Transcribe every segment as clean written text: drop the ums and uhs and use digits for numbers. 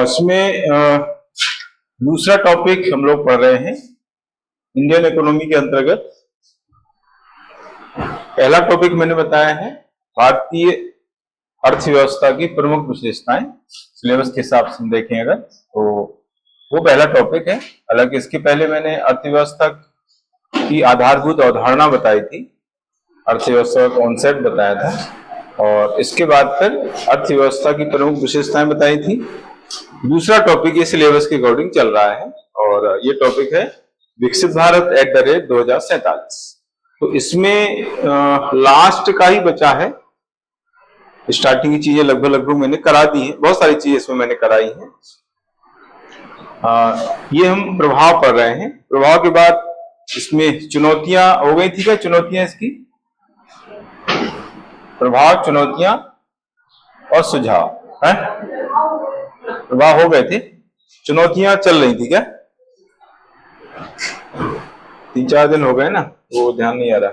इसमें दूसरा टॉपिक हम लोग पढ़ रहे हैं इंडियन इकोनॉमी के अंतर्गत। पहला टॉपिक मैंने बताया है भारतीय अर्थव्यवस्था की प्रमुख विशेषताएं। सिलेबस के हिसाब से हम देखें अगर तो वो पहला टॉपिक है। हालांकि इसके पहले मैंने अर्थव्यवस्था की आधारभूत अवधारणा बताई थी, अर्थव्यवस्था का कॉन्सेप्ट बताया था, और इसके बाद फिर अर्थव्यवस्था की प्रमुख विशेषताएं बताई थी। दूसरा टॉपिक ये सिलेबस के अकॉर्डिंग चल रहा है और ये टॉपिक है विकसित भारत @ 2047। तो इसमें लास्ट का ही बचा है। स्टार्टिंग की चीजें लगभग मैंने करा दी है, बहुत सारी चीजें इसमें मैंने कराई हैं। ये हम प्रभाव पढ़ रहे हैं। प्रभाव के बाद इसमें चुनौतियां हो गई थी। क्या चुनौतियां इसकी? प्रभाव, चुनौतियां और सुझाव है। प्रभाव हो गए थे, चुनौतियां चल रही थी। क्या 3-4 दिन हो गए ना, वो ध्यान नहीं आ रहा।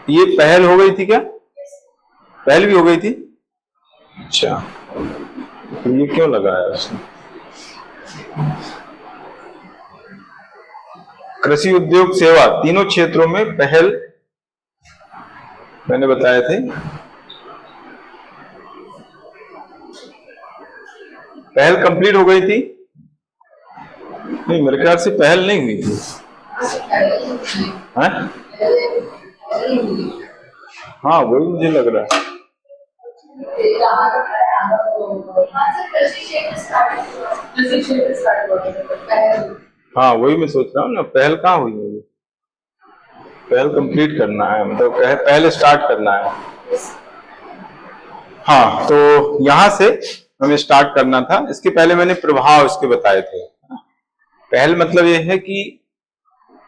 ये पहल हो गई थी क्या? पहल भी हो गई थी। अच्छा, तो ये क्यों लगाया उसने? कृषि, उद्योग, सेवा तीनों क्षेत्रों में पहल मैंने बताए थे। पहल कंप्लीट हो गई थी? नहीं, मेरे ख्याल से पहल नहीं हुई थी। हाँ, वही मुझे लग रहा है। हाँ, वही मैं सोच रहा हूँ ना, पहल कहाँ हुई है? पहल कंप्लीट करना है, मतलब पहले स्टार्ट करना है। हाँ, तो यहां से हमें स्टार्ट करना था। इसके पहले मैंने प्रभाव इसके बताए थे। पहल मतलब यह है कि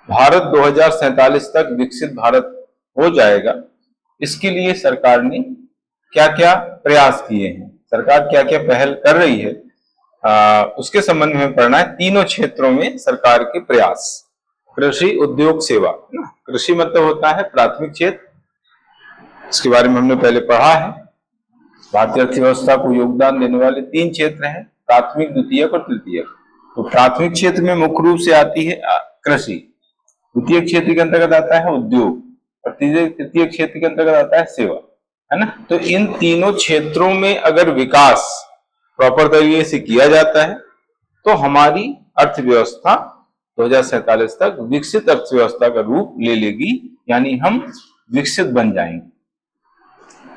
भारत 2047 तक विकसित भारत हो जाएगा। इसके लिए सरकार ने क्या क्या प्रयास किए हैं, सरकार क्या क्या पहल कर रही है, उसके संबंध में पढ़ना है। तीनों क्षेत्रों में सरकार के प्रयास, कृषि, उद्योग, सेवा। कृषि मतलब होता है प्राथमिक क्षेत्र, इसके बारे में हमने पहले पढ़ा है। भारतीय अर्थव्यवस्था को योगदान देने वाले 3 क्षेत्र हैं, प्राथमिक, द्वितीयक और तृतीयक। तो प्राथमिक क्षेत्र में मुख्य रूप से आती है कृषि, द्वितीय क्षेत्र के अंतर्गत आता है उद्योग और तृतीय क्षेत्र के अंतर्गत आता है सेवा, है ना। तो इन तीनों क्षेत्रों में अगर विकास प्रॉपर तरीके से किया जाता है तो हमारी अर्थव्यवस्था 2047 तक विकसित अर्थव्यवस्था का रूप ले लेगी, यानी हम विकसित बन जाएंगे।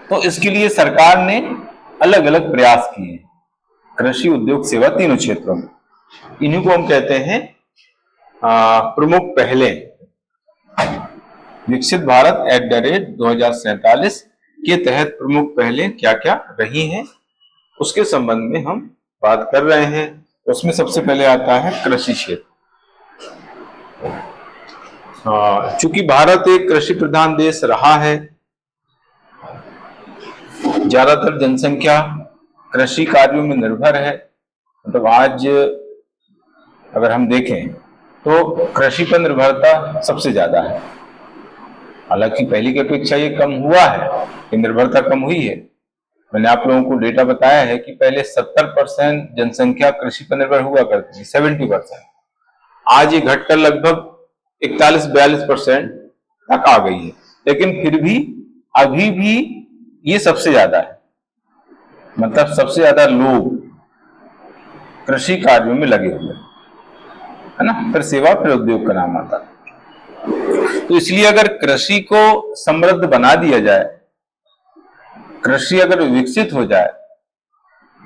तो इसके लिए सरकार ने अलग अलग प्रयास किए हैं, कृषि, उद्योग, सेवा तीनों क्षेत्रों में। इन्हीं को हम कहते हैं प्रमुख पहलें। विकसित भारत @ 2047 के तहत प्रमुख पहलें क्या क्या रही हैं, उसके संबंध में हम बात कर रहे हैं। उसमें सबसे पहले आता है कृषि क्षेत्र। चूंकि भारत एक कृषि प्रधान देश रहा है, ज्यादातर जनसंख्या कृषि कार्यों में निर्भर है। मतलब आज अगर हम देखें तो कृषि पर निर्भरता सबसे ज्यादा है। हालांकि पहले की अपेक्षा ये कम हुआ है, कि निर्भरता कम हुई है। मैंने आप लोगों को डेटा बताया है कि पहले 70% जनसंख्या कृषि पर निर्भर हुआ करती थी, 70%। आज ये घटकर लगभग 41-42% तक आ गई है। लेकिन फिर भी अभी भी ये सबसे ज्यादा है, मतलब सबसे ज्यादा लोग कृषि कार्यों में लगे हुए हैं, है ना। फिर सेवा, फिर उद्योग का नाम आता है। तो इसलिए अगर कृषि को समृद्ध बना दिया जाए, कृषि अगर विकसित हो जाए,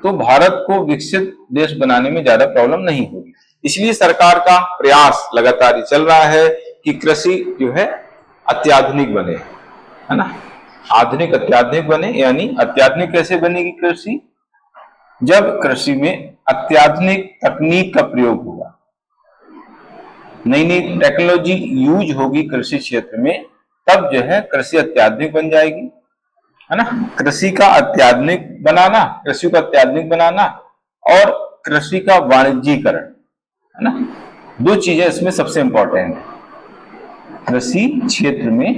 तो भारत को विकसित देश बनाने में ज्यादा प्रॉब्लम नहीं होगी। इसलिए सरकार का प्रयास लगातार चल रहा है कि कृषि जो है अत्याधुनिक बने, है ना। आधुनिक अत्याधुनिक बने, यानी अत्याधुनिक कैसे बनेगी कृषि? जब कृषि में अत्याधुनिक तकनीक का प्रयोग होगा, नई नई टेक्नोलॉजी यूज होगी कृषि क्षेत्र में, तब जो है कृषि अत्याधुनिक बन जाएगी, है ना। कृषि का अत्याधुनिक बनाना, कृषि को अत्याधुनिक बनाना और कृषि का वाणिज्यीकरण, है ना, 2 चीजें इसमें सबसे इंपॉर्टेंट है। कृषि क्षेत्र में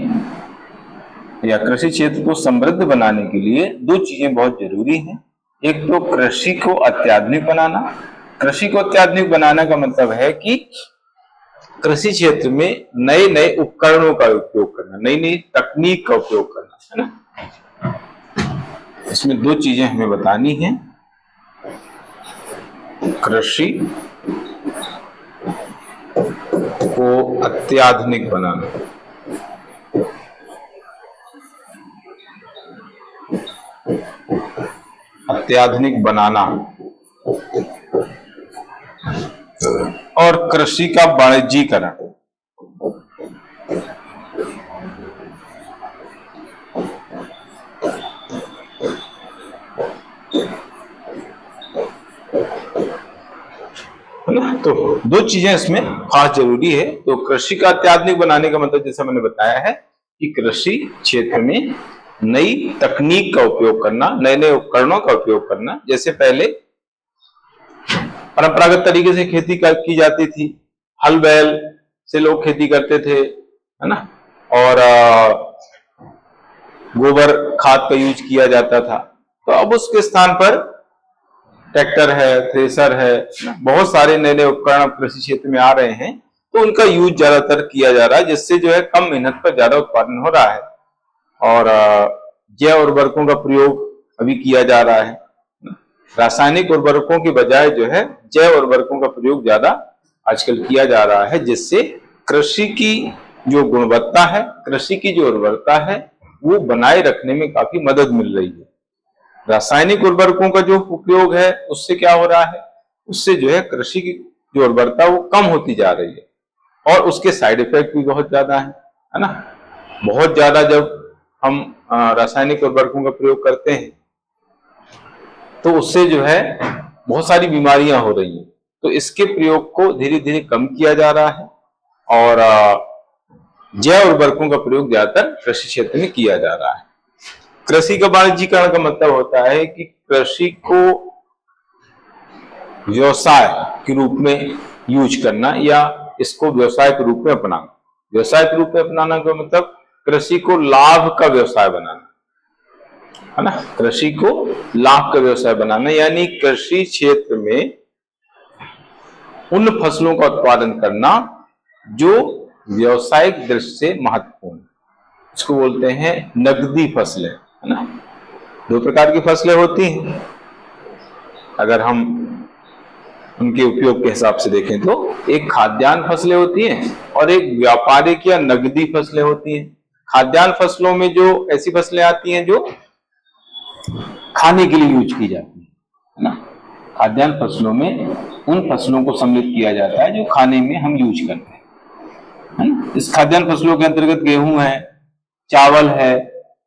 या कृषि क्षेत्र को समृद्ध बनाने के लिए 2 चीजें बहुत जरूरी हैं। एक तो कृषि को अत्याधुनिक बनाना। कृषि को अत्याधुनिक बनाने का मतलब है कि कृषि क्षेत्र में नए नए उपकरणों का उपयोग करना, नई नई तकनीक का उपयोग करना, है ना। इसमें दो चीजें हमें बतानी है, कृषि को अत्याधुनिक बनाना, अत्याधुनिक बनाना, और कृषि का वाणिज्यीकरण। तो दो चीजें इसमें खास जरूरी है। तो कृषि का अत्याधुनिक बनाने का मतलब जैसा मैंने बताया है कि कृषि क्षेत्र में नई तकनीक का उपयोग करना, नए नए उपकरणों का उपयोग करना। जैसे पहले परंपरागत तरीके से खेती की जाती थी, हल बैल से लोग खेती करते थे, है ना, और गोबर खाद का यूज किया जाता था। तो अब उसके स्थान पर ट्रैक्टर है, थ्रेसर है, बहुत सारे नए नए उपकरण कृषि क्षेत्र में आ रहे हैं। तो उनका यूज ज्यादातर किया जा रहा है, जिससे जो है कम मेहनत पर ज्यादा उत्पादन हो रहा है। और जैव उर्वरकों का प्रयोग अभी किया जा रहा है। रासायनिक उर्वरकों की बजाय जो है जैव उर्वरकों का प्रयोग ज्यादा आजकल किया जा रहा है, जिससे कृषि की जो गुणवत्ता है, कृषि की जो उर्वरता है, वो बनाए रखने में काफी मदद मिल रही है। रासायनिक उर्वरकों का जो उपयोग है उससे क्या हो रहा है, उससे जो है कृषि की जो उर्वरता वो कम होती जा रही है, और उसके साइड इफेक्ट भी बहुत ज्यादा है ना। बहुत ज्यादा जब हम रासायनिक उर्वरकों का प्रयोग करते हैं तो उससे जो है बहुत सारी बीमारियां हो रही हैं। तो इसके प्रयोग को धीरे धीरे कम किया जा रहा है, और जैव उर्वरकों का प्रयोग ज्यादातर कृषि क्षेत्र में किया जा रहा है। कृषि का वाणिज्यीकरण का मतलब होता है कि कृषि को व्यवसाय के रूप में यूज करना, या इसको व्यवसाय के रूप में अपनाना। व्यवसाय के रूप में अपनाना का मतलब कृषि को लाभ का व्यवसाय बनाना, है ना। कृषि को लाभ का व्यवसाय बनाना यानी कृषि क्षेत्र में उन फसलों का उत्पादन करना जो व्यवसायिक दृष्टि से महत्वपूर्ण, इसको बोलते हैं नकदी फसलें, है ना। दो प्रकार की फसलें होती हैं अगर हम उनके उपयोग के हिसाब से देखें तो, एक खाद्यान्न फसलें होती हैं और एक व्यापारिक या नकदी फसलें होती हैं। खाद्यान्न फसलों में जो ऐसी फसलें आती हैं जो खाने के लिए यूज की जाती है ना। खाद्यान्न फसलों में उन फसलों को सम्मिलित किया जाता है जो खाने में हम यूज करते हैं, है ना। इस खाद्यान्न फसलों के अंतर्गत गेहूं है, चावल है,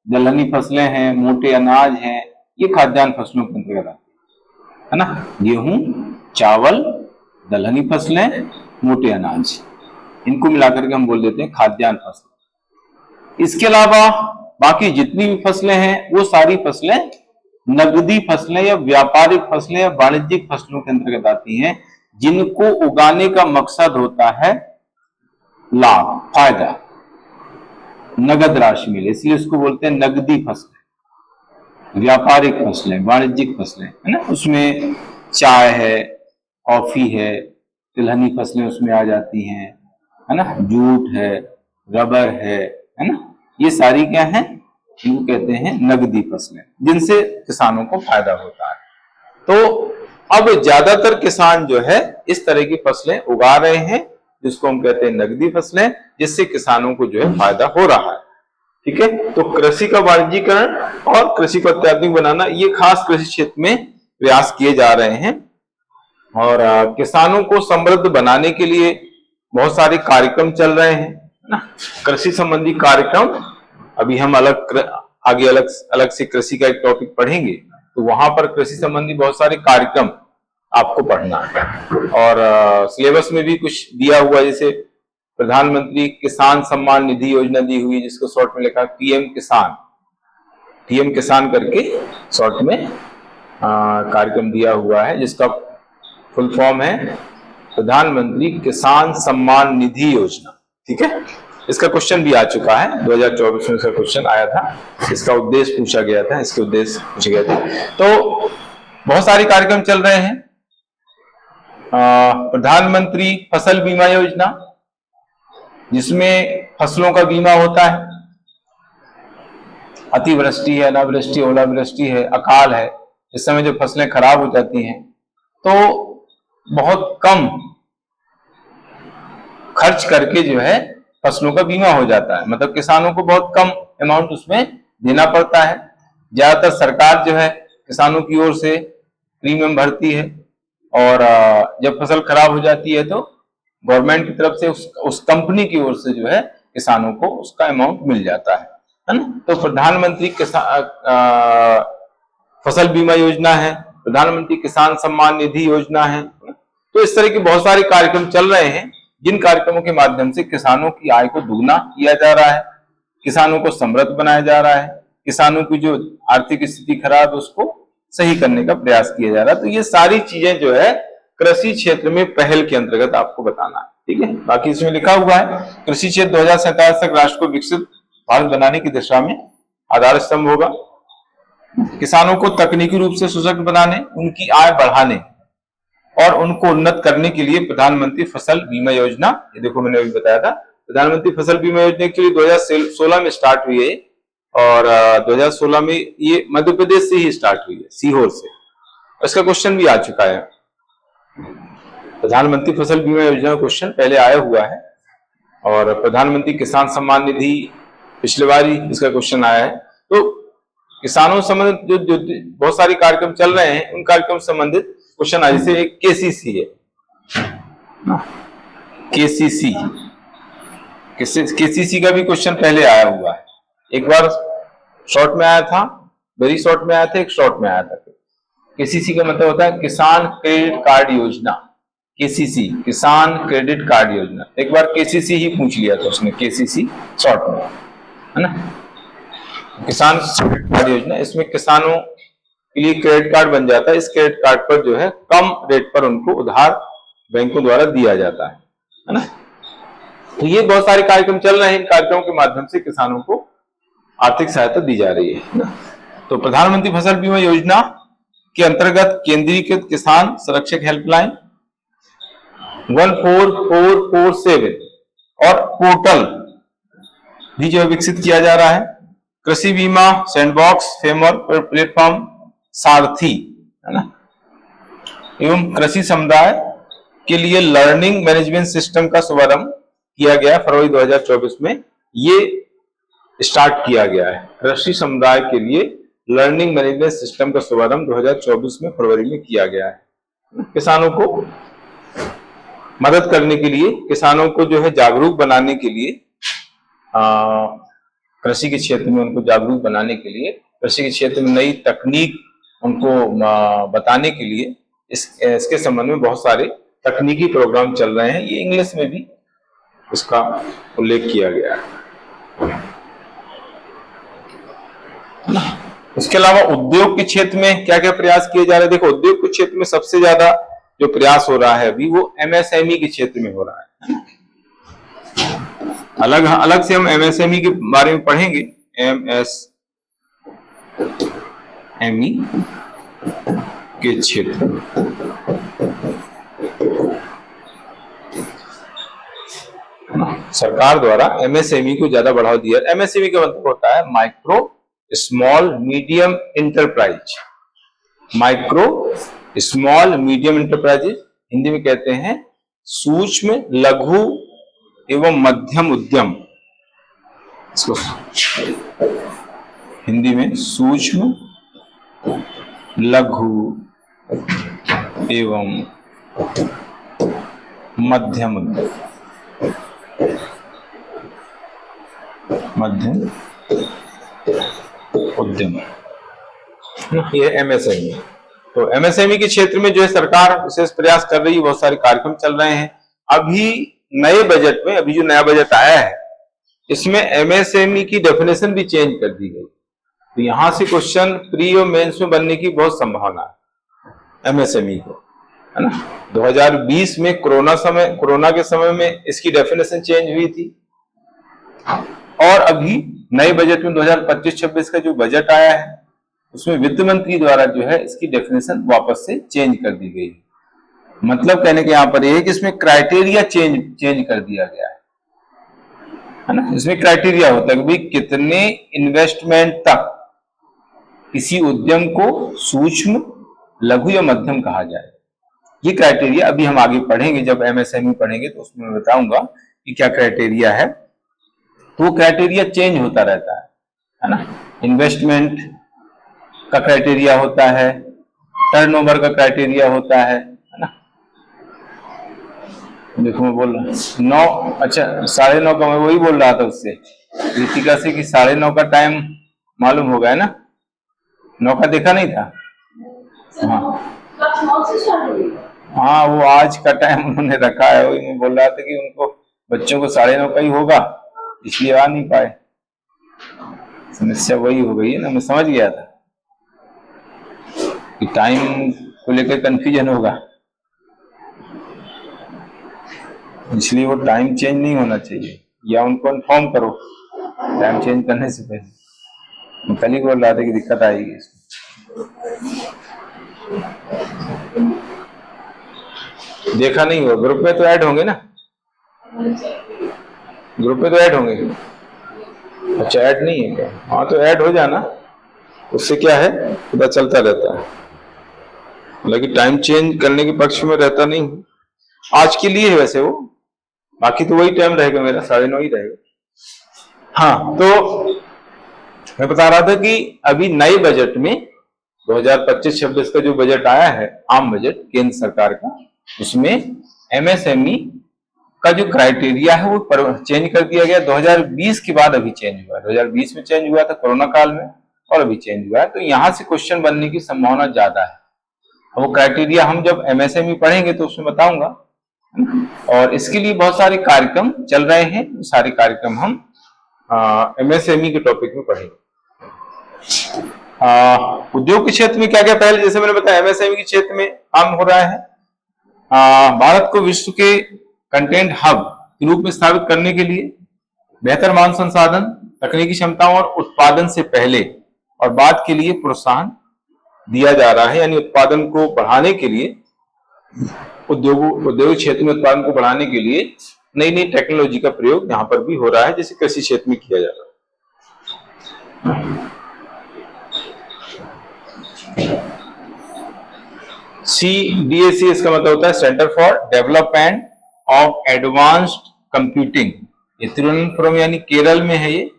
दलहनी फसलें हैं, मोटे अनाज हैं, ये खाद्यान्न फसलों के अंतर्गत आते हैं, है ना। गेहूं, चावल, दलहनी फसलें, मोटे अनाज, इनको मिलाकर के हम बोल देते हैं खाद्यान्न फसलें। इसके अलावा बाकी जितनी भी फसलें हैं वो सारी फसलें नकदी फसलें या व्यापारिक फसलें या वाणिज्यिक फसलों के अंतर्गत आती हैं, जिनको उगाने का मकसद होता है लाभ, फायदा, नगद राशि मिले, इसलिए इसको बोलते हैं नकदी फसलें, व्यापारिक फसलें, वाणिज्यिक फसलें, है ना। उसमें चाय है, कॉफी है, तिलहनी फसलें उसमें आ जाती हैं, है ना, जूट है, रबर है ना। ये सारी क्या है, इनको कहते हैं नगदी फसलें, जिनसे किसानों को फायदा होता है। तो अब ज्यादातर किसान जो है इस तरह की फसलें उगा रहे हैं, जिसको हम कहते हैं नगदी फसलें, जिससे किसानों को जो है फायदा हो रहा है। ठीक है, तो कृषि का वाणिज्यीकरण और कृषि को अत्याधुनिक बनाना, ये खास कृषि क्षेत्र में प्रयास किए जा रहे हैं। और किसानों को समृद्ध बनाने के लिए बहुत सारे कार्यक्रम चल रहे हैं ना। कृषि संबंधी कार्यक्रम अभी हम आगे अलग से कृषि का एक टॉपिक पढ़ेंगे, तो वहां पर कृषि संबंधी बहुत सारे कार्यक्रम आपको पढ़ना है। और सिलेबस में भी कुछ दिया हुआ, जैसे प्रधानमंत्री किसान सम्मान निधि योजना दी हुई, जिसको शॉर्ट में लिखा पीएम किसान करके शॉर्ट में कार्यक्रम दिया हुआ है, जिसका फुल फॉर्म है प्रधानमंत्री किसान सम्मान निधि योजना। ठीक है, इसका क्वेश्चन भी आ चुका है, 2024 में इसका क्वेश्चन आया था, इसका उद्देश्य पूछा गया था, इसके उद्देश्य पूछे गए थे। तो बहुत सारे कार्यक्रम चल रहे हैं। प्रधानमंत्री फसल बीमा योजना, जिसमें फसलों का बीमा होता है। अतिवृष्टि है, अनावृष्टि, ओलावृष्टि है, अकाल है, इस समय जो फसलें खराब हो जाती हैं तो बहुत कम खर्च करके जो है फसलों का बीमा हो जाता है। मतलब किसानों को बहुत कम अमाउंट उसमें देना पड़ता है। ज्यादातर सरकार जो है किसानों की ओर से प्रीमियम भरती है, और जब फसल खराब हो जाती है तो गवर्नमेंट की तरफ से उस कंपनी की ओर से जो है किसानों को उसका अमाउंट मिल जाता है ना। तो प्रधानमंत्री फसल बीमा योजना है, प्रधानमंत्री किसान सम्मान निधि योजना है। तो इस तरह के बहुत सारे कार्यक्रम चल रहे हैं, जिन कार्यक्रमों के माध्यम से किसानों की आय को दुगना किया जा रहा है, किसानों को समृद्ध बनाया जा रहा है, किसानों की जो आर्थिक स्थिति खराब है उसको सही करने का प्रयास किया जा रहा है। तो ये सारी चीजें जो है कृषि क्षेत्र में पहल के अंतर्गत आपको बताना है, ठीक है। बाकी इसमें लिखा हुआ है कृषि क्षेत्र 2047 तक राष्ट्र को विकसित भारत बनाने की दिशा में आधार स्तंभ होगा। किसानों को तकनीकी रूप से सशक्त बनाने, उनकी आय बढ़ाने और उनको उन्नत करने के लिए प्रधानमंत्री फसल बीमा योजना, ये देखो मैंने अभी बताया था, प्रधानमंत्री फसल बीमा योजना एक्चुअली 2016 में स्टार्ट हुई है, और 2016 में ये मध्य प्रदेश से ही स्टार्ट हुई है, सीहोर से। इसका क्वेश्चन भी आ चुका है, प्रधानमंत्री फसल बीमा योजना का क्वेश्चन पहले आया हुआ है, और प्रधानमंत्री किसान सम्मान निधि पिछले बार ही इसका क्वेश्चन आया है। तो किसानों संबंधित जो बहुत सारे कार्यक्रम चल रहे हैं, उन कार्यक्रम संबंधित क्वेश्चन आज से एक केसीसी है, केसीसी का भी क्वेश्चन पहले आया हुआ है। एक बार शॉर्ट में आया था, वेरी शॉर्ट में आया था, एक शॉर्ट में आया था। केसीसी का मतलब होता है किसान क्रेडिट कार्ड योजना, केसीसी किसान क्रेडिट कार्ड योजना। एक बार केसीसी ही पूछ लिया था उसने, केसीसी शॉर्ट में, है ना, किसान क्रेडिट कार्ड योजना। इसमें किसानों के लिए क्रेडिट कार्ड बन जाता है, इस क्रेडिट कार्ड पर जो है कम रेट पर उनको उधार बैंकों द्वारा दिया जाता है ना। तो ये बहुत सारे कार्यक्रम चल रहे हैं, इन कार्यक्रमों के माध्यम से किसानों को आर्थिक सहायता दी जा रही है ना। तो प्रधानमंत्री फसल बीमा योजना के अंतर्गत केंद्रीकृत किसान संरक्षक हेल्पलाइन 14447 और पोर्टल भी जो विकसित किया जा रहा है। कृषि बीमा सैंडबॉक्स फ्रेमवर्क प्लेटफॉर्म सारथी, है ना, एवं कृषि समुदाय के लिए लर्निंग मैनेजमेंट सिस्टम का शुभारंभ किया गया फरवरी 2024 में। ये स्टार्ट किया गया है, कृषि समुदाय के लिए लर्निंग मैनेजमेंट सिस्टम का शुभारंभ 2024 में फरवरी में किया गया है। किसानों को मदद करने के लिए, किसानों को जो है जागरूक बनाने के लिए, कृषि के क्षेत्र में उनको जागरूक बनाने के लिए, कृषि के क्षेत्र में नई तकनीक उनको बताने के लिए इसके संबंध में बहुत सारे तकनीकी प्रोग्राम चल रहे हैं। ये इंग्लिश में भी उसका उल्लेख किया गया है। इसके अलावा उद्योग के क्षेत्र में क्या क्या प्रयास किए जा रहे हैं? देखो, उद्योग के क्षेत्र में सबसे ज्यादा जो प्रयास हो रहा है अभी वो एमएसएमई के क्षेत्र में हो रहा है। अलग अलग से हम एमएसएमई के बारे में पढ़ेंगे, एमएसएमई के क्षेत्र। सरकार द्वारा एमएसएमई को ज्यादा बढ़ावा दिया। एमएसएमई का मतलब होता है micro small medium enterprise. Micro small medium enterprises Hindi में कहते हैं सूक्ष्म लघु एवं मध्यम उद्यम। इसको हिंदी में सूक्ष्म लघु एवं मध्यम उद्यम, मध्यम उद्यम, ये एमएसएमई। तो एमएसएमई के क्षेत्र में जो है सरकार विशेष प्रयास कर रही है, बहुत सारे कार्यक्रम चल रहे हैं। अभी नए बजट में, अभी जो नया बजट आया है, इसमें एमएसएमई की डेफिनेशन भी चेंज कर दी गई। तो यहां से क्वेश्चन प्री और मेंस में बनने की बहुत संभावना है एमएसएमई को, है ना। 2020 में कोरोना के समय में इसकी डेफिनेशन चेंज हुई थी, और अभी नए बजट में 2025-26 का जो बजट आया है उसमें वित्त मंत्री द्वारा जो है इसकी डेफिनेशन वापस से चेंज कर दी गई। मतलब कहने के यहाँ पर यह है कि इसमें क्राइटेरिया चेंज कर दिया गया है ना। इसमें क्राइटेरिया होता है कि भाई कितने इन्वेस्टमेंट तक किसी उद्यम को सूक्ष्म, लघु या मध्यम कहा जाए। ये क्राइटेरिया अभी हम आगे पढ़ेंगे, जब एमएसएमई पढ़ेंगे तो उसमें मैं बताऊंगा कि क्या क्राइटेरिया है। तो वो क्राइटेरिया चेंज होता रहता है ना। इन्वेस्टमेंट का क्राइटेरिया होता है, टर्नओवर का क्राइटेरिया होता है ना। देखो मैं बोल रहा 9, अच्छा 9:30 का मैं वही बोल रहा था उससे रितिका से कि 9:30 का टाइम मालूम होगा है ना। 9 का देखा नहीं था। हाँ वो आज का टाइम उन्होंने रखा है। वही मैं बोल रहा था कि उनको बच्चों को 9:30 का ही होगा, इसलिए आ नहीं पाए। समस्या वही हो गई है ना। मैं समझ गया था कि टाइम को लेकर कंफ्यूजन होगा, इसलिए वो टाइम चेंज नहीं होना चाहिए, या उनको इन्फॉर्म करो टाइम चेंज करने से पहले। मैं कल ही बोल रहा था कि दिक्कत आएगी इसमें। देखा नहीं हो, ग्रुप में तो ऐड होंगे ना, ग्रुप में तो ऐड होंगे। अच्छा ऐड नहीं है क्या? हाँ तो ऐड हो जाना, उससे क्या है पता चलता रहता है। लेकिन टाइम चेंज करने के पक्ष में रहता नहीं हूँ आज के लिए है वैसे वो, बाकी तो वही टाइम रहेगा मेरा, 9:30 ही रहेगा। हाँ तो मैं बता रहा था कि अभी नए बजट में 2025-26 का जो बजट आया है, आम बजट केंद्र सरकार का, उसमें एमएसएमई का जो क्राइटेरिया है वो चेंज कर दिया गया। 2020 के बाद अभी चेंज हुआ, 2020 में चेंज हुआ था कोरोना काल में, और अभी चेंज हुआ है। तो यहां से क्वेश्चन बनने की संभावना ज्यादा है। वो क्राइटेरिया हम जब एमएसएमई पढ़ेंगे तो उसमें बताऊंगा, और इसके लिए बहुत सारे कार्यक्रम चल रहे हैं। सारे कार्यक्रम हम एमएसएमई के टॉपिक में पढ़ेंगे। उद्योग के क्षेत्र में क्या क्या पहले, जैसे मैंने बताया एमएसएमई के क्षेत्र में काम हो रहा है। भारत को विश्व के कंटेंट हब के रूप में स्थापित करने के लिए बेहतर मानव संसाधन, तकनीकी क्षमताओं और उत्पादन से पहले और बाद के लिए प्रोत्साहन दिया जा रहा है। यानी उत्पादन को बढ़ाने के लिए, उद्योग क्षेत्र में उत्पादन को बढ़ाने के लिए नई नई टेक्नोलॉजी का प्रयोग यहाँ पर भी हो रहा है, जैसे कृषि क्षेत्र में किया जा रहा है। CDAC इसका मतलब होता है centre for development of advanced computing. ये तिरुवनंतपुरम यानी केरल में है, ये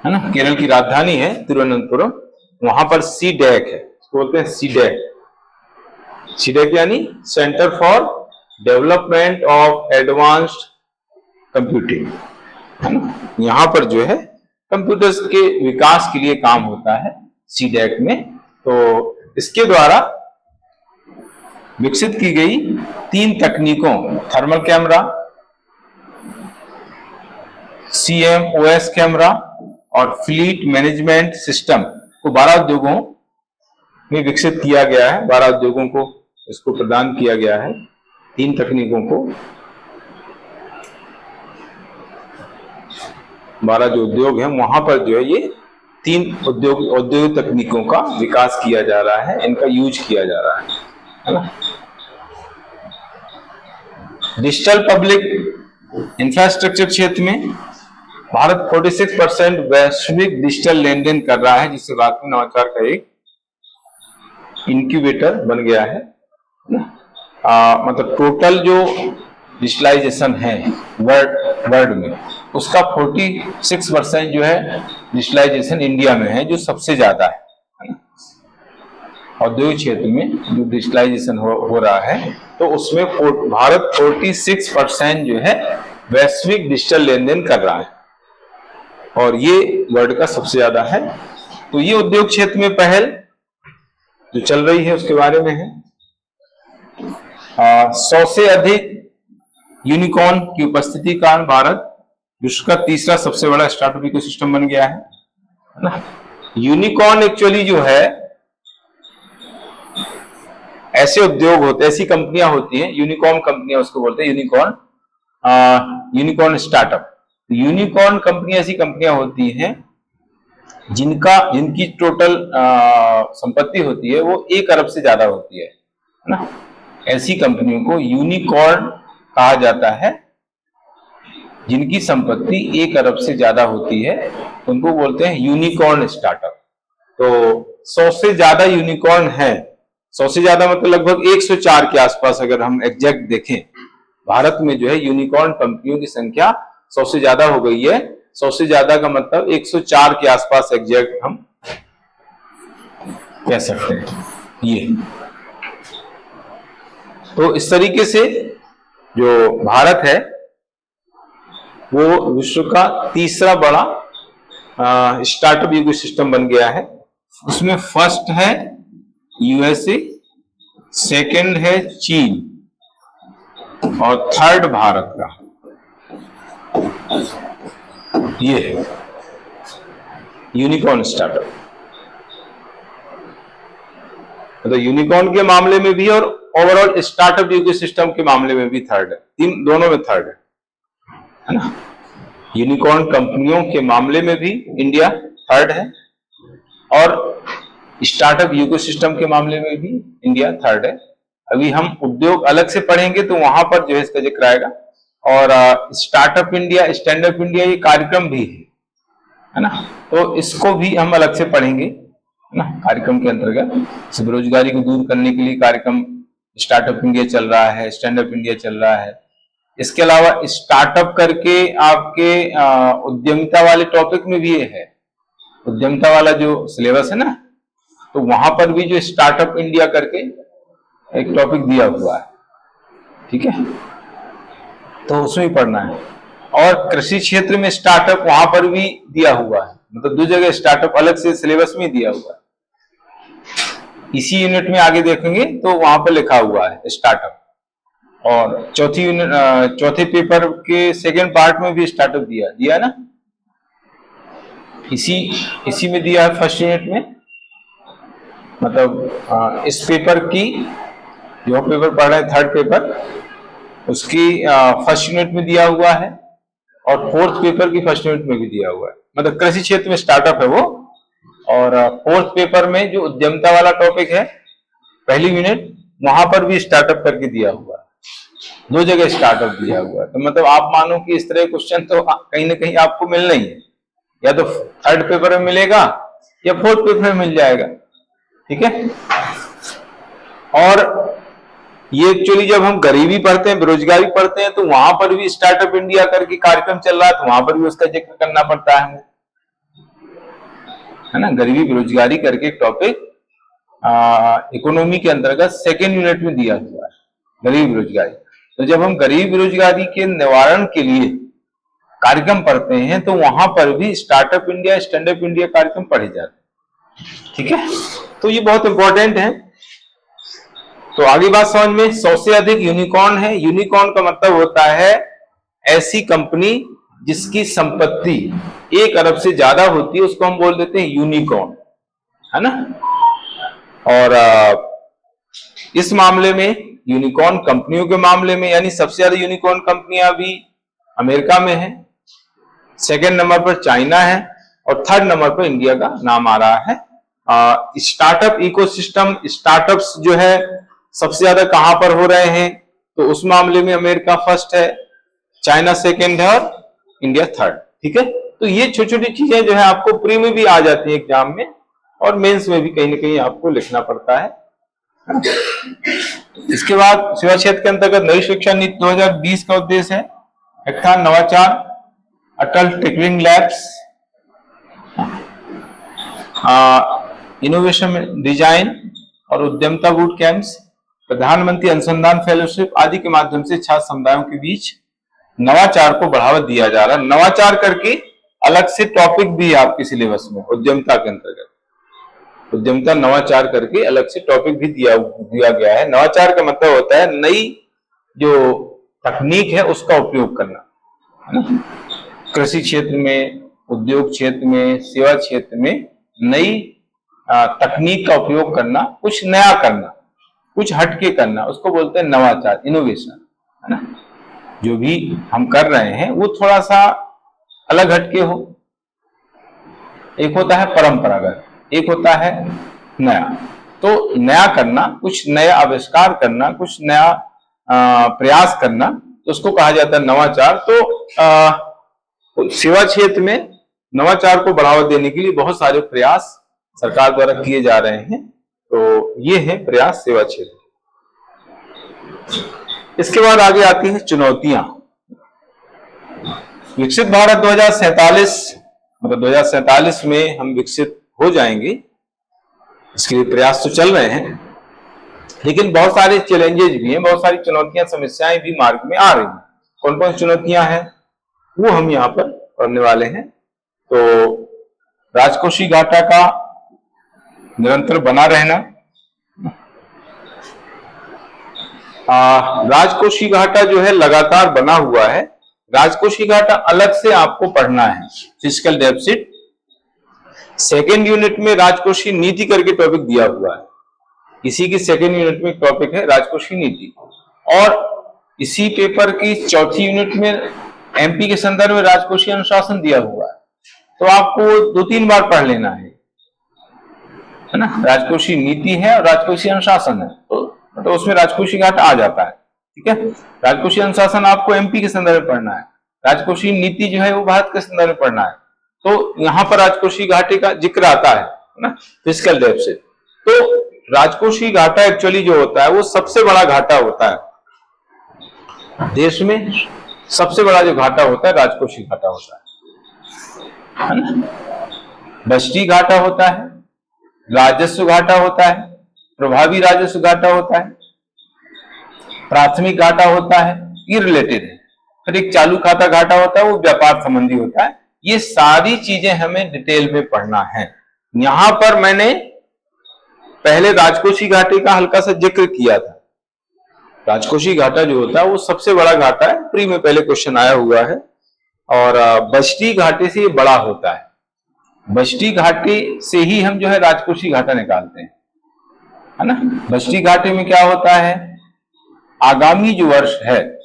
है ना, केरल की राजधानी है तिरुवनंतपुरम। वहां पर CDAC है, इसको बोलते हैं CDAC। CDAC यानी centre for development of advanced computing, है ना। यहाँ पर जो है कंप्यूटर्स के विकास के लिए काम होता है CDAC में। तो इसके द्वारा विकसित की गई 3 तकनीकों, थर्मल कैमरा, CMOS कैमरा और फ्लीट मैनेजमेंट सिस्टम को 12 उद्योगों में विकसित किया गया है। 12 उद्योगों को इसको प्रदान किया गया है, 3 तकनीकों को। 12 जो उद्योग हैं वहां पर जो है ये 3 औद्योगिक तकनीकों का विकास किया जा रहा है, इनका यूज किया जा रहा है ना। डिजिटल पब्लिक इंफ्रास्ट्रक्चर क्षेत्र में भारत 46% वैश्विक डिजिटल लेन देन कर रहा है, जिससे भारत में नवाचार का एक इंक्यूबेटर बन गया है ना। मतलब टोटल जो डिजिटलाइजेशन है वर्ल्ड में, उसका 46% जो है डिजिटलाइजेशन इंडिया में है, जो सबसे ज्यादा है ना। औद्योगिक क्षेत्र में जो डिजिटलाइजेशन हो रहा है, तो उसमें भारत 46% जो है वैश्विक डिजिटल लेन देन कर रहा है, और ये वर्ल्ड का सबसे ज्यादा है। तो ये उद्योग क्षेत्र में पहल जो चल रही है उसके बारे में है। 100 से अधिक यूनिकॉर्न की उपस्थिति के कारण भारत विश्व का तीसरा सबसे बड़ा स्टार्टअप इकोसिस्टम बन गया है ना। यूनिकॉर्न एक्चुअली जो है ऐसे उद्योग होते, ऐसी कंपनियां होती हैं, यूनिकॉर्न कंपनियां उसको बोलते हैं, यूनिकॉर्न स्टार्टअप। यूनिकॉर्न कंपनी ऐसी कंपनियां होती हैं जिनकी टोटल संपत्ति होती है वो 1 अरब से ज्यादा होती है ना, ऐसी कंपनियों को यूनिकॉर्न कहा जाता है। जिनकी संपत्ति 1 अरब से ज्यादा होती है उनको बोलते हैं यूनिकॉर्न स्टार्टअप। तो 100 से ज्यादा यूनिकॉर्न है, 100 से ज्यादा मतलब लगभग 104 के आसपास अगर हम एग्जैक्ट देखें, भारत में जो है यूनिकॉर्न कंपनियों की संख्या 100 से ज्यादा हो गई है। 100 से ज्यादा का मतलब 104 के आसपास एग्जैक्ट हम कह सकते हैं ये। तो इस तरीके से जो भारत है वो विश्व का तीसरा बड़ा स्टार्टअप इकोसिस्टम बन गया है। उसमें फर्स्ट है यूएसए, सेकंड है चीन और थर्ड भारत का ये है यूनिकॉर्न स्टार्टअप। मतलब यूनिकॉर्न के मामले में भी और ओवरऑल स्टार्टअप इकोसिस्टम के मामले में भी थर्ड है, दोनों में थर्ड है ना। यूनिकॉर्न कंपनियों के मामले में भी इंडिया थर्ड है और स्टार्टअप इकोसिस्टम के मामले में भी इंडिया थर्ड है। अभी हम उद्योग अलग से पढ़ेंगे तो वहां पर जो है इसका जिक्र आएगा। और startup India, stand up India ये कार्यक्रम भी है ना, तो इसको भी हम अलग से पढ़ेंगे ना कार्यक्रम के अंतर्गत। बेरोजगारी को दूर करने के लिए कार्यक्रम स्टार्टअप इंडिया चल रहा है, स्टैंड अप इंडिया चल रहा है। इसके अलावा स्टार्टअप करके आपके उद्यमिता वाले टॉपिक में भी ये है, उद्यमिता वाला जो सिलेबस है ना, तो वहां पर भी जो स्टार्टअप इंडिया करके एक टॉपिक दिया हुआ है, ठीक है, तो उसमें भी पढ़ना है। और कृषि क्षेत्र में स्टार्टअप वहां पर भी दिया हुआ है, मतलब 2 जगह स्टार्टअप अलग से सिलेबस में दिया हुआ है। इसी यूनिट में आगे देखेंगे तो वहां पर लिखा हुआ है स्टार्टअप। और चौथे पेपर के सेकंड पार्ट में भी स्टार्टअप दिया है ना, इसी में दिया है फर्स्ट यूनिट में। मतलब इस पेपर की जो पेपर पढ़ रहे हैं थर्ड पेपर, उसकी फर्स्ट यूनिट में दिया हुआ है और फोर्थ पेपर की फर्स्ट यूनिट में भी दिया हुआ है। मतलब कृषि क्षेत्र में स्टार्टअप है वो। और फोर्थ पेपर में जो उद्यमिता वाला टॉपिक है पहली यूनिट, वहां पर भी स्टार्टअप करके दिया हुआ है, 2 जगह स्टार्टअप दिया हुआ है। तो मतलब आप मानो कि इस तरह क्वेश्चन तो कहीं ना कहीं आपको मिलना ही है, या तो थर्ड पेपर में मिलेगा या फोर्थ पेपर में मिल जाएगा, ठीक है। और ये एक्चुअली जब हम गरीबी पढ़ते हैं, बेरोजगारी पढ़ते हैं, तो वहां पर भी स्टार्टअप इंडिया करके कार्यक्रम चल रहा है, तो वहां पर भी उसका जिक्र करना पड़ता है हमें, है ना। गरीबी बेरोजगारी करके एक टॉपिक इकोनॉमी के अंतर्गत सेकेंड यूनिट में दिया हुआ है, गरीब बेरोजगारी। तो जब हम गरीब बेरोजगारी के निवारण के लिए कार्यक्रम पढ़ते हैं तो वहां पर भी startup India, stand up India कार्यक्रम पढ़े जाते हैं, ठीक है। तो ये बहुत इंपॉर्टेंट है। तो आगे बात समझ में, 100 से अधिक यूनिकॉर्न है। यूनिकॉर्न का मतलब होता है ऐसी कंपनी जिसकी संपत्ति 1 अरब से ज्यादा होती है, उसको हम बोल देते हैं यूनिकॉर्न, है ना। और इस मामले में यूनिकॉर्न कंपनियों के मामले में, यानी सबसे ज्यादा यूनिकॉर्न कंपनियां अभी अमेरिका में है, सेकंड नंबर पर चाइना है और थर्ड नंबर पर इंडिया का नाम आ रहा है। स्टार्टअप इकोसिस्टम, स्टार्टअप्स जो है सबसे ज्यादा कहां पर हो रहे हैं, तो उस मामले में अमेरिका फर्स्ट है, चाइना सेकंड है और इंडिया थर्ड, ठीक है। तो ये छोटी छोटी चीजें जो है आपको प्री में भी आ जाती है एग्जाम में, और मेंस में भी कहीं ना कहीं आपको लिखना पड़ता है। इसके बाद सेवा क्षेत्र के अंतर्गत नई शिक्षा नीति 2020 का उद्देश्य है हैकाथन, नवाचार, अटल टिंकरिंग लैब्स, इनोवेशन डिजाइन और उद्यमिता बूट कैंप्स, प्रधानमंत्री अनुसंधान फेलोशिप आदि के माध्यम से छात्र समुदायों के बीच नवाचार को बढ़ावा दिया जा रहा है। नवाचार करके अलग से टॉपिक भी है आपके सिलेबस में, उद्यमिता के अंतर्गत उद्यमिता नवाचार करके अलग से टॉपिक भी दिया गया है। नवाचार का मतलब होता है नई जो तकनीक है उसका उपयोग करना, है ना। कृषि क्षेत्र में, उद्योग क्षेत्र में, सेवा क्षेत्र में नई तकनीक का उपयोग करना, कुछ नया करना, कुछ हटके करना, उसको बोलते हैं नवाचार, इनोवेशन, है ना। जो भी हम कर रहे हैं वो थोड़ा सा अलग हटके हो, एक होता है परंपरागत, एक होता है नया। तो नया करना, कुछ नया आविष्कार करना, कुछ नया प्रयास करना, तो उसको कहा जाता है नवाचार। तो सेवा क्षेत्र में नवाचार को बढ़ावा देने के लिए बहुत सारे प्रयास सरकार द्वारा किए जा रहे हैं। तो ये है प्रयास सेवा क्षेत्र। इसके बाद आगे आती है चुनौतियां। विकसित भारत 2047, मतलब 2047 में हम विकसित हो जाएंगे, इसके लिए प्रयास तो चल रहे हैं, लेकिन बहुत सारे चैलेंजेस भी हैं, बहुत सारी चुनौतियां, समस्याएं भी मार्ग में आ रही हैं। कौन कौन चुनौतियां हैं वो हम यहाँ पर पढ़ने वाले हैं। तो राजकोषीय घाटा का निरंतर बना रहना, राजकोषीय घाटा जो है लगातार बना हुआ है। राजकोषीय घाटा अलग से आपको पढ़ना है, फिस्कल डेफिसिट। सेकेंड यूनिट में राजकोषीय नीति करके टॉपिक दिया हुआ है, इसी की सेकेंड यूनिट में टॉपिक है राजकोषीय नीति। और इसी पेपर की चौथी यूनिट में एमपी के संदर्भ में राजकोषीय अनुशासन दिया हुआ है, तो आपको 2-3 बार पढ़ लेना है ना। राजकोषीय नीति है और राजकोषीय अनुशासन है, तो उसमें राजकोषीय घाटा आ जाता है, ठीक है। राजकोषीय अनुशासन आपको एमपी के संदर्भ में पढ़ना है, राजकोषीय नीति जो है वो भारत के संदर्भ में पढ़ना है। तो यहाँ पर राजकोषीय घाटे का जिक्र आता है ना, फिस्कल डेफिसिट। तो राजकोषीय घाटा एक्चुअली जो होता है वो सबसे बड़ा घाटा होता है देश में। सबसे बड़ा जो घाटा होता है राजकोषीय घाटा होता है ना। बजटीय घाटा होता है, राजस्व घाटा होता है, प्रभावी राजस्व घाटा होता है, प्राथमिक घाटा होता है, ये रिलेटेड है। फिर एक चालू खाता घाटा होता है, वो व्यापार संबंधी होता है। ये सारी चीजें हमें डिटेल में पढ़ना है। यहां पर मैंने पहले राजकोषीय घाटे का हल्का सा जिक्र किया था। राजकोषीय घाटा जो होता है वो सबसे बड़ा घाटा है, प्री में पहले क्वेश्चन आया हुआ है। और बजटीय घाटे से ये बड़ा होता है। बजटीय घाटे से ही हम जो है राजकोषीय घाटा निकालते हैं, है ना। बजटीय घाटे में क्या होता है, आगामी जो वर्ष है,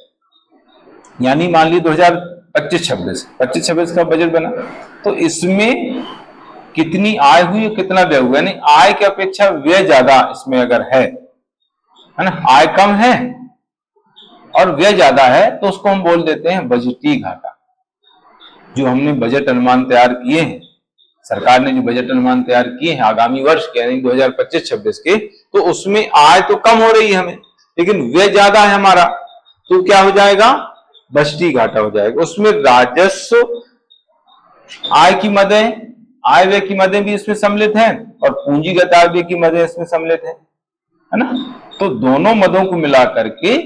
यानी मान ली 2025-26 का बजट बना, तो इसमें कितनी आय हुई और कितना व्यय हुआ, यानी आय की अपेक्षा व्यय ज्यादा इसमें अगर है ना, आय कम है और व्यय ज्यादा है, तो उसको हम बोल देते हैं बजटीय घाटा। जो हमने बजट अनुमान तैयार किए हैं, सरकार ने जो बजट अनुमान तैयार किए हैं आगामी वर्ष के, यानी 2025-26 के, तो उसमें आय तो कम हो रही है हमें, लेकिन व्यय ज्यादा है हमारा, तो क्या हो जाएगा, बजटीय घाटा हो जाएगा। उसमें राजस्व, आय की मदें, आय व्यय की मदें भी इसमें सम्मिलित हैं, और पूंजीगत आय व्यय की मदें इसमें सम्मिलित है ना। तो दोनों मदों को मिला करके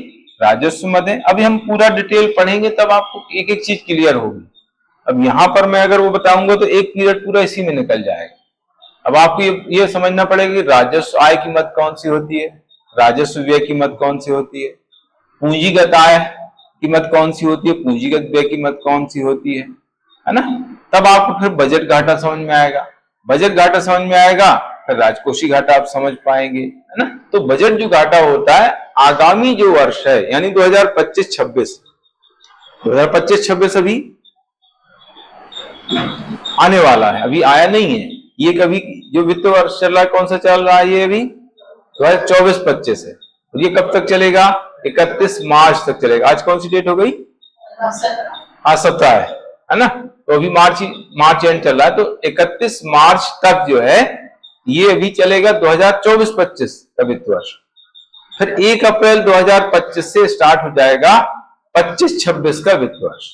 राजस्व मदें। अभी हम पूरा डिटेल पढ़ेंगे तब आपको एक एक चीज क्लियर होगी। अब यहां पर मैं अगर वो बताऊंगा तो एक पीरियड पूरा इसी में निकल जाएगा। अब आपको ये समझना पड़ेगा कि राजस्व आय की मद कौन सी होती है, राजस्व व्यय की मद कौन सी होती है, पूंजीगत आय की मद कौन सी होती है, पूंजीगत व्यय की मद कौन सी होती है ना। तब आपको फिर बजट घाटा समझ में आएगा, बजट घाटा समझ में आएगा, फिर राजकोषीय घाटा आप समझ पाएंगे, है ना। तो बजट जो घाटा होता है आगामी जो वर्ष है, यानी 2025-26 अभी आने वाला है, अभी आया नहीं है ये। कभी जो वित्त वर्ष चल रहा है, कौन सा चल रहा है, ये अभी 2024-25 है। और ये कब तक चलेगा, 31 मार्च तक चलेगा। आज कौन सी डेट हो गई, हाँ 17 है ना। तो अभी मार्च एंड चल रहा है, तो 31 मार्च तक जो है ये अभी चलेगा 2024-25 का वित्त वर्ष। फिर 1 अप्रैल 2025 से स्टार्ट हो जाएगा 25-26 का वित्त वर्ष।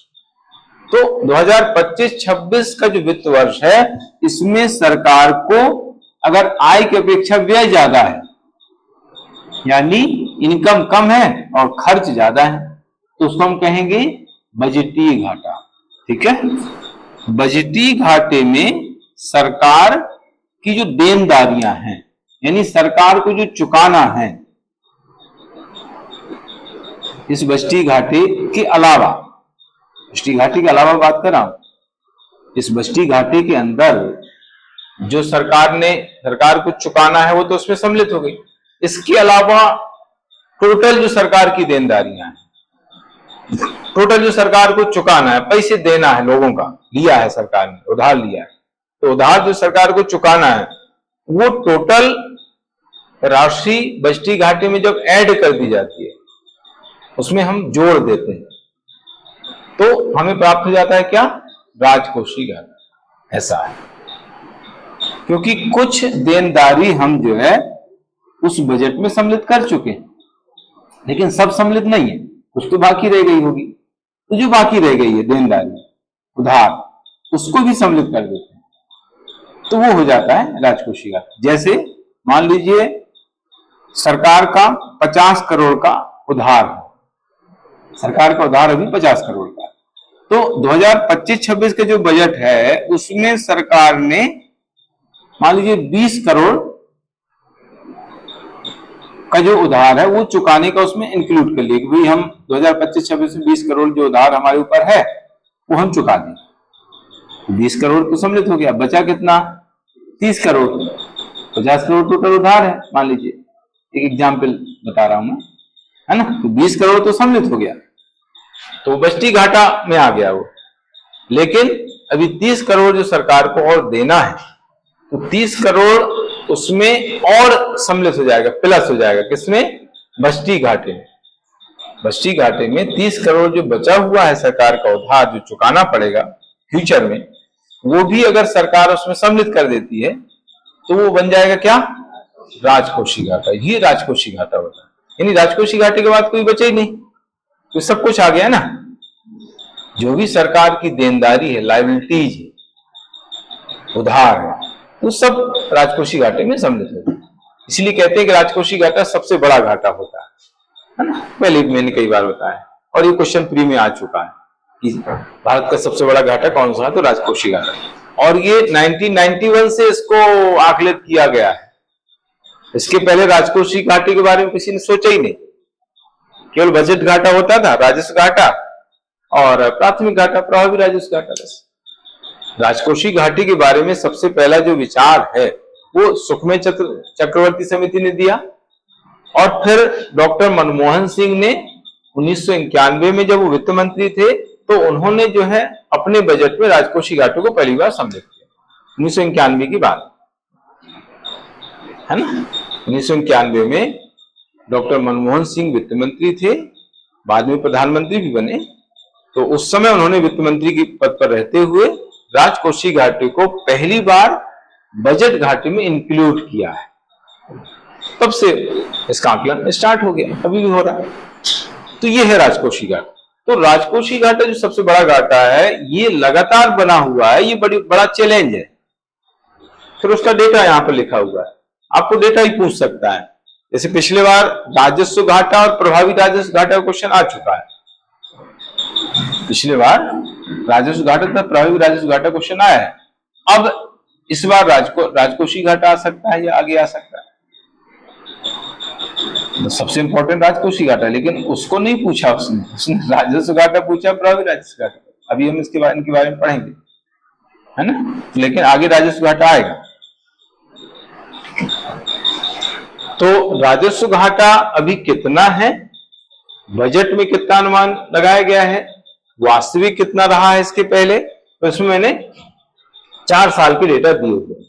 तो 2025-26 का जो वित्त वर्ष है, इसमें सरकार को अगर आय की अपेक्षा व्यय ज्यादा है, यानी इनकम कम है और खर्च ज्यादा है, तो उसको हम कहेंगे बजटीय घाटा, ठीक है। बजटीय घाटे में सरकार की जो देनदारियां हैं, यानी सरकार को जो चुकाना है, इस बजटीय घाटे के अलावा, बजटीय घाटे के अलावा बात कर रहा हूं, इस बजटीय घाटे के अंदर जो सरकार को चुकाना है वो तो उसमें सम्मिलित हो गई। इसके अलावा टोटल जो सरकार की देनदारियां हैं, टोटल जो सरकार को चुकाना है, पैसे देना है, लोगों का लिया है सरकार ने, उधार लिया है, तो उधार जो सरकार को चुकाना है वो टोटल राशि बजटीय घाटे में जब ऐड कर दी जाती है उसमें हम जोड़ देते हैं तो हमें प्राप्त हो जाता है क्या, राजकोषीय घाटा। ऐसा है क्योंकि कुछ देनदारी हम जो है उस बजट में सम्मिलित कर चुके हैं, लेकिन सब सम्मिलित नहीं है, कुछ तो बाकी रह गई होगी। तो जो बाकी रह गई है देनदारी उधार उसको भी सम्मिलित कर देते हैं तो वो हो जाता है राजकोषीय घाटा। जैसे मान लीजिए सरकार का 50 करोड़ का उधार है, सरकार का उधार अभी 50 करोड़ का, तो 2025-26 का जो बजट है उसमें सरकार ने मान लीजिए 20 करोड़ का जो उधार है वो चुकाने का उसमें इंक्लूड कर लिया कि भाई हम 2025-26 में 20 करोड़ जो उधार हमारे ऊपर है वो हम चुका दें। 20 करोड़ तो सम्मिलित हो गया, बचा कितना, 30 करोड़, 50 करोड़ टोटल उधार है मान लीजिए, एक एग्जाम्पल बता रहा हूं मैं, है ना। तो 20 करोड़ तो सम्मिलित हो गया तो बजटीय घाटा में आ गया वो, लेकिन अभी 30 करोड़ जो सरकार को और देना है तो 30 करोड़ उसमें और सम्मिलित हो जाएगा, प्लस हो जाएगा, किसमें, बजटीय घाटे में। बजटीय घाटे में 30 करोड़ जो बचा हुआ है सरकार का उधार जो चुकाना पड़ेगा फ्यूचर में, वो भी अगर सरकार उसमें सम्मिलित कर देती है तो वो बन जाएगा क्या, राजकोषीय घाटा। ये राजकोषीय घाटा होता है, यानी राजकोषीय घाटे के बाद कोई बचे ही नहीं, तो सब कुछ आ गया ना। जो भी सरकार की देनदारी है, लायबिलिटीज है, उधार है, वो सब राजकोषीय घाटे में सम्मिलित होता है। इसलिए कहते हैं कि राजकोषीय घाटा सबसे बड़ा घाटा होता है ना। पहले मैंने कई बार बताया और ये क्वेश्चन प्री में आ चुका है कि भारत का सबसे बड़ा घाटा कौन सा है, तो राजकोषीय घाटा। और ये 1991 से इसको आकलित किया गया है, इसके पहले राजकोषीय घाटे के बारे में किसी ने सोचा ही नहीं, केवल बजट घाटा होता था, राजस्व घाटा और प्राथमिक घाटा, प्रभावी राजस्व घाटा। बस राजकोषीय घाटे के बारे में सबसे पहला जो विचार है वो सुखमेय चक्रवर्ती समिति ने दिया, और फिर डॉक्टर मनमोहन सिंह ने 1991 में जब वो वित्त मंत्री थे तो उन्होंने जो है अपने बजट में राजकोषीय घाटों को पहली बार सम्मिलित किया 1991 की बात है ना। 1991 में डॉक्टर मनमोहन सिंह वित्त मंत्री थे, बाद में प्रधानमंत्री भी बने, तो उस समय उन्होंने वित्त मंत्री के पद पर रहते हुए राजकोषीय घाटे को पहली बार बजट घाटे में इंक्लूड किया है। तब से इसका आकलन स्टार्ट हो गया, अभी भी हो रहा है। तो ये है राजकोषीय घाटा। तो राजकोषीय घाटा जो सबसे बड़ा घाटा है ये लगातार बना हुआ है, ये बड़ा चैलेंज है। फिर उसका डेटा यहां पर लिखा हुआ है, आपको डेटा ही पूछ सकता है। जैसे पिछले बार राजस्व घाटा और प्रभावी राजस्व घाटा का क्वेश्चन आ चुका है, पिछले बार राजस्व घाटा तथा प्रभावी राजस्व घाटा क्वेश्चन आया है। अब इस बार राजकोषीय घाटा आ सकता है या आगे आ सकता है। तो सबसे इंपॉर्टेंट राजकोषीय घाटा, लेकिन उसको नहीं पूछा उसने राजस्व घाटा पूछा, प्रभावी राजस्व घाटा। अभी हम इनके बारे में पढ़ेंगे, है ना, लेकिन आगे राजस्व घाटा आएगा। तो राजस्व घाटा अभी कितना है, बजट में कितना अनुमान लगाया गया है, वास्तविक कितना रहा है इसके पहले, तो इसमें मैंने 4 साल के डेटा दिए हुए।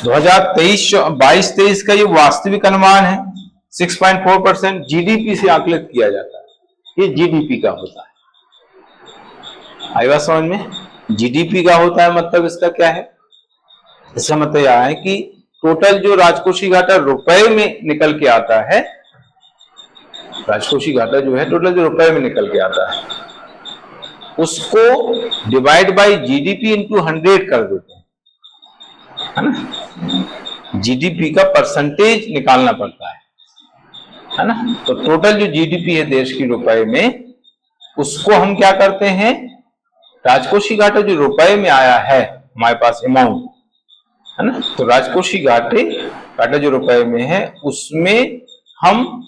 2023-22 का ये वास्तविक अनुमान है, 6.4% जीडीपी से आकलित किया जाता है। ये जीडीपी का होता है, आई बात समझ में। जीडीपी का होता है मतलब इसका क्या है, इसका मतलब यह है कि टोटल जो राजकोषीय घाटा रुपए में निकल के आता है, राजकोषीय घाटा जो है टोटल जो रुपए में निकल के आता है उसको डिवाइड बाय जीडीपी इंटू 100 कर देते हैं, है ना। जीडीपी का परसेंटेज निकालना पड़ता है ना। तो टोटल जो जीडीपी है देश की रुपए में, उसको हम क्या करते हैं, राजकोषीय घाटा जो रुपए में आया है हमारे पास अमाउंट, है ना, तो राजकोषीय घाटा जो रुपए में है उसमें हम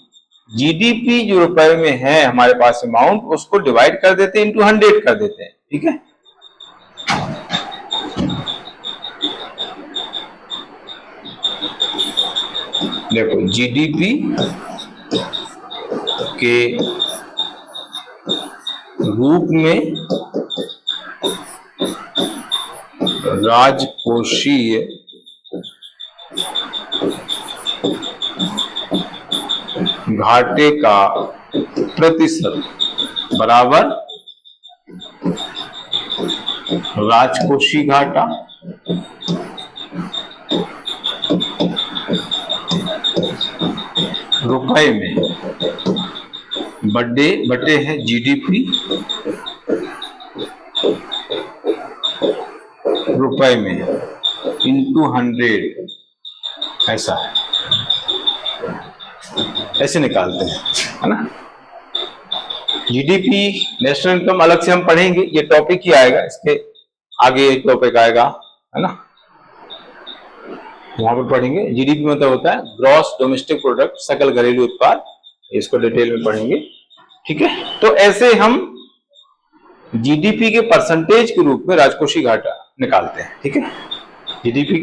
जीडीपी जो रुपए में है हमारे पास अमाउंट, उसको डिवाइड कर देते हैं, इंटू 100 कर देते हैं, ठीक है। देखो जीडीपी के रूप में राजकोषीय घाटे का प्रतिशत बराबर राजकोषीय घाटा रुपए में बटे है जीडीपी रुपए में इंटू 100, ऐसा है, ऐसे निकालते हैं, है ना। जीडीपी नेशनल इनकम अलग से हम पढ़ेंगे, ये टॉपिक ही आएगा, इसके आगे एक टॉपिक आएगा, है ना, वहां पर पढ़ेंगे। जीडीपी मतलब होता है ग्रॉस डोमेस्टिक प्रोडक्ट, सकल घरेलू उत्पाद, इसको डिटेल में पढ़ेंगे, ठीक है। तो ऐसे हम जीडीपी के परसेंटेज के रूप में राजकोषीय घाटा निकालते हैं, ठीक है। जीडीपी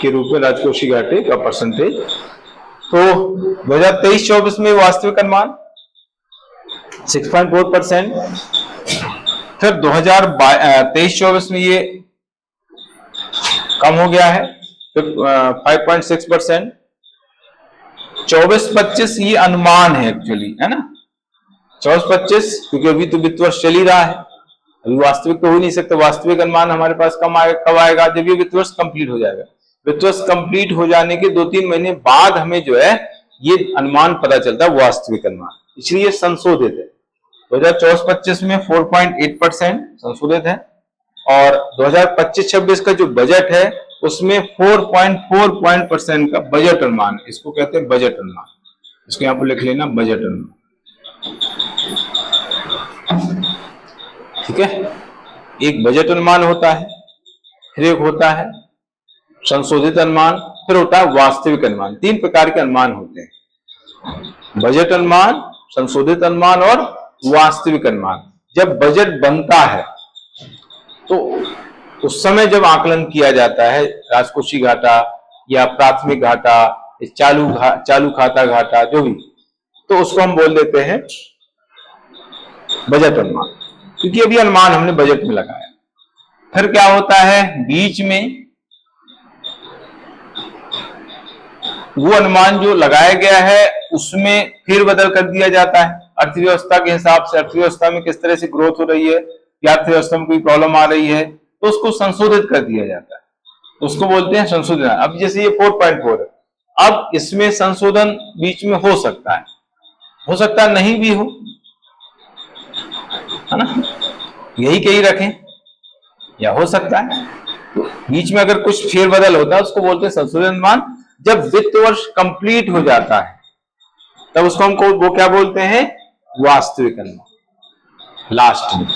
के रूप में राजकोषीय घाटे का परसेंटेज। तो 2023-24 में वास्तविक अनुमान 6.4%, फिर 2023-24 में ये कम हो गया है, फिर 5.6%। 24-25 ये अनुमान है एक्चुअली, है ना, 24-25, क्योंकि अभी तो वित्त वर्ष चल ही रहा है, अभी वास्तविक तो हो ही नहीं सकता। वास्तविक अनुमान हमारे पास कब आएगा, जब ये वित्त वर्ष कंप्लीट हो जाएगा। वित्त वर्ष कंप्लीट हो जाने के 2-3 महीने बाद हमें जो है ये अनुमान पता चलता है, वास्तविक अनुमान, इसलिए संशोधित है। 2024-25 में 4.8% संशोधित है, और 2025-26 का जो बजट है उसमें 4.4% का बजट अनुमान, इसको कहते हैं बजट अनुमान, इसको यहां पर लिख लेना, बजट अनुमान, ठीक है। एक बजट अनुमान होता है, फिर एक होता है संशोधित अनुमान, फिर होता है वास्तविक अनुमान। 3 प्रकार के अनुमान होते हैं, बजट अनुमान, संशोधित अनुमान और वास्तविक अनुमान। जब बजट बनता है तो उस समय जब आकलन किया जाता है राजकोषीय घाटा या प्राथमिक घाटा, चालू खाता घाटा, जो भी, तो उसको हम बोल देते हैं बजट अनुमान, क्योंकि अभी अनुमान हमने बजट में लगाया। फिर क्या होता है, बीच में वो अनुमान जो लगाया गया है उसमें फेरबदल कर दिया जाता है अर्थव्यवस्था के हिसाब से, अर्थव्यवस्था में किस तरह से ग्रोथ हो रही है या अर्थव्यवस्था में कोई प्रॉब्लम आ रही है, तो उसको संशोधित कर दिया जाता है, उसको बोलते हैं संशोधन। अब जैसे ये 4.4 है, अब इसमें संशोधन बीच में हो सकता है नहीं भी हो, है ना, यही कहीं रखें, या हो सकता है तो बीच में अगर कुछ फेरबदल होता है उसको बोलते हैं संशोधन अनुमान। जब वित्त वर्ष कंप्लीट हो जाता है तब उसको हमको वो क्या बोलते हैं, वास्तविक अनुमान। लास्ट में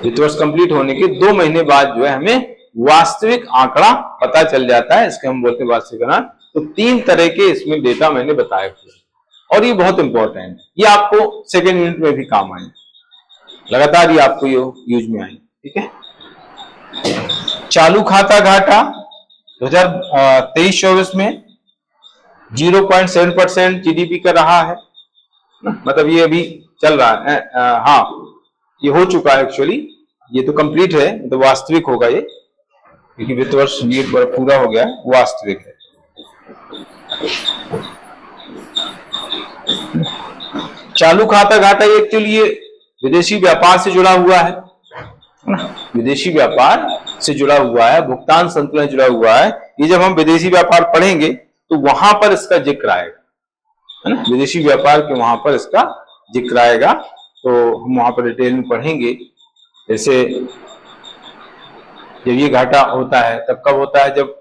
वित्त वर्ष कंप्लीट होने के 2 महीने बाद जो है हमें वास्तविक आंकड़ा पता चल जाता है, इसके हम बोलते हैं वास्तविक अनुमान। तो 3 तरह के इसमें डेटा मैंने बताए हुए, और ये बहुत इंपॉर्टेंट है, ये आपको सेकेंड यूनिट में भी काम आएंगे, लगातार ये आपको यूज में आएंगे, ठीक है। चालू खाता घाटा 2023-24 में 0.7% जीडीपी का रहा है, मतलब ये अभी चल रहा है, हाँ ये हो चुका है एक्चुअली, ये तो कंप्लीट है, तो वास्तविक होगा ये, क्योंकि वित्त वर्ष पूरा हो गया है, वास्तविक है। चालू खाता घाटा एक्चुअली ये विदेशी व्यापार से जुड़ा हुआ है, विदेशी व्यापार से जुड़ा हुआ है, भुगतान संतुलन जुड़ा हुआ है। ये जब हम विदेशी व्यापार पढ़ेंगे तो वहां पर इसका जिक्र आएगा, है ना, विदेशी व्यापार के वहां पर इसका जिक्र आएगा, तो हम वहां पर डिटेल में पढ़ेंगे। जैसे जब ये घाटा होता है तब कब होता है, जब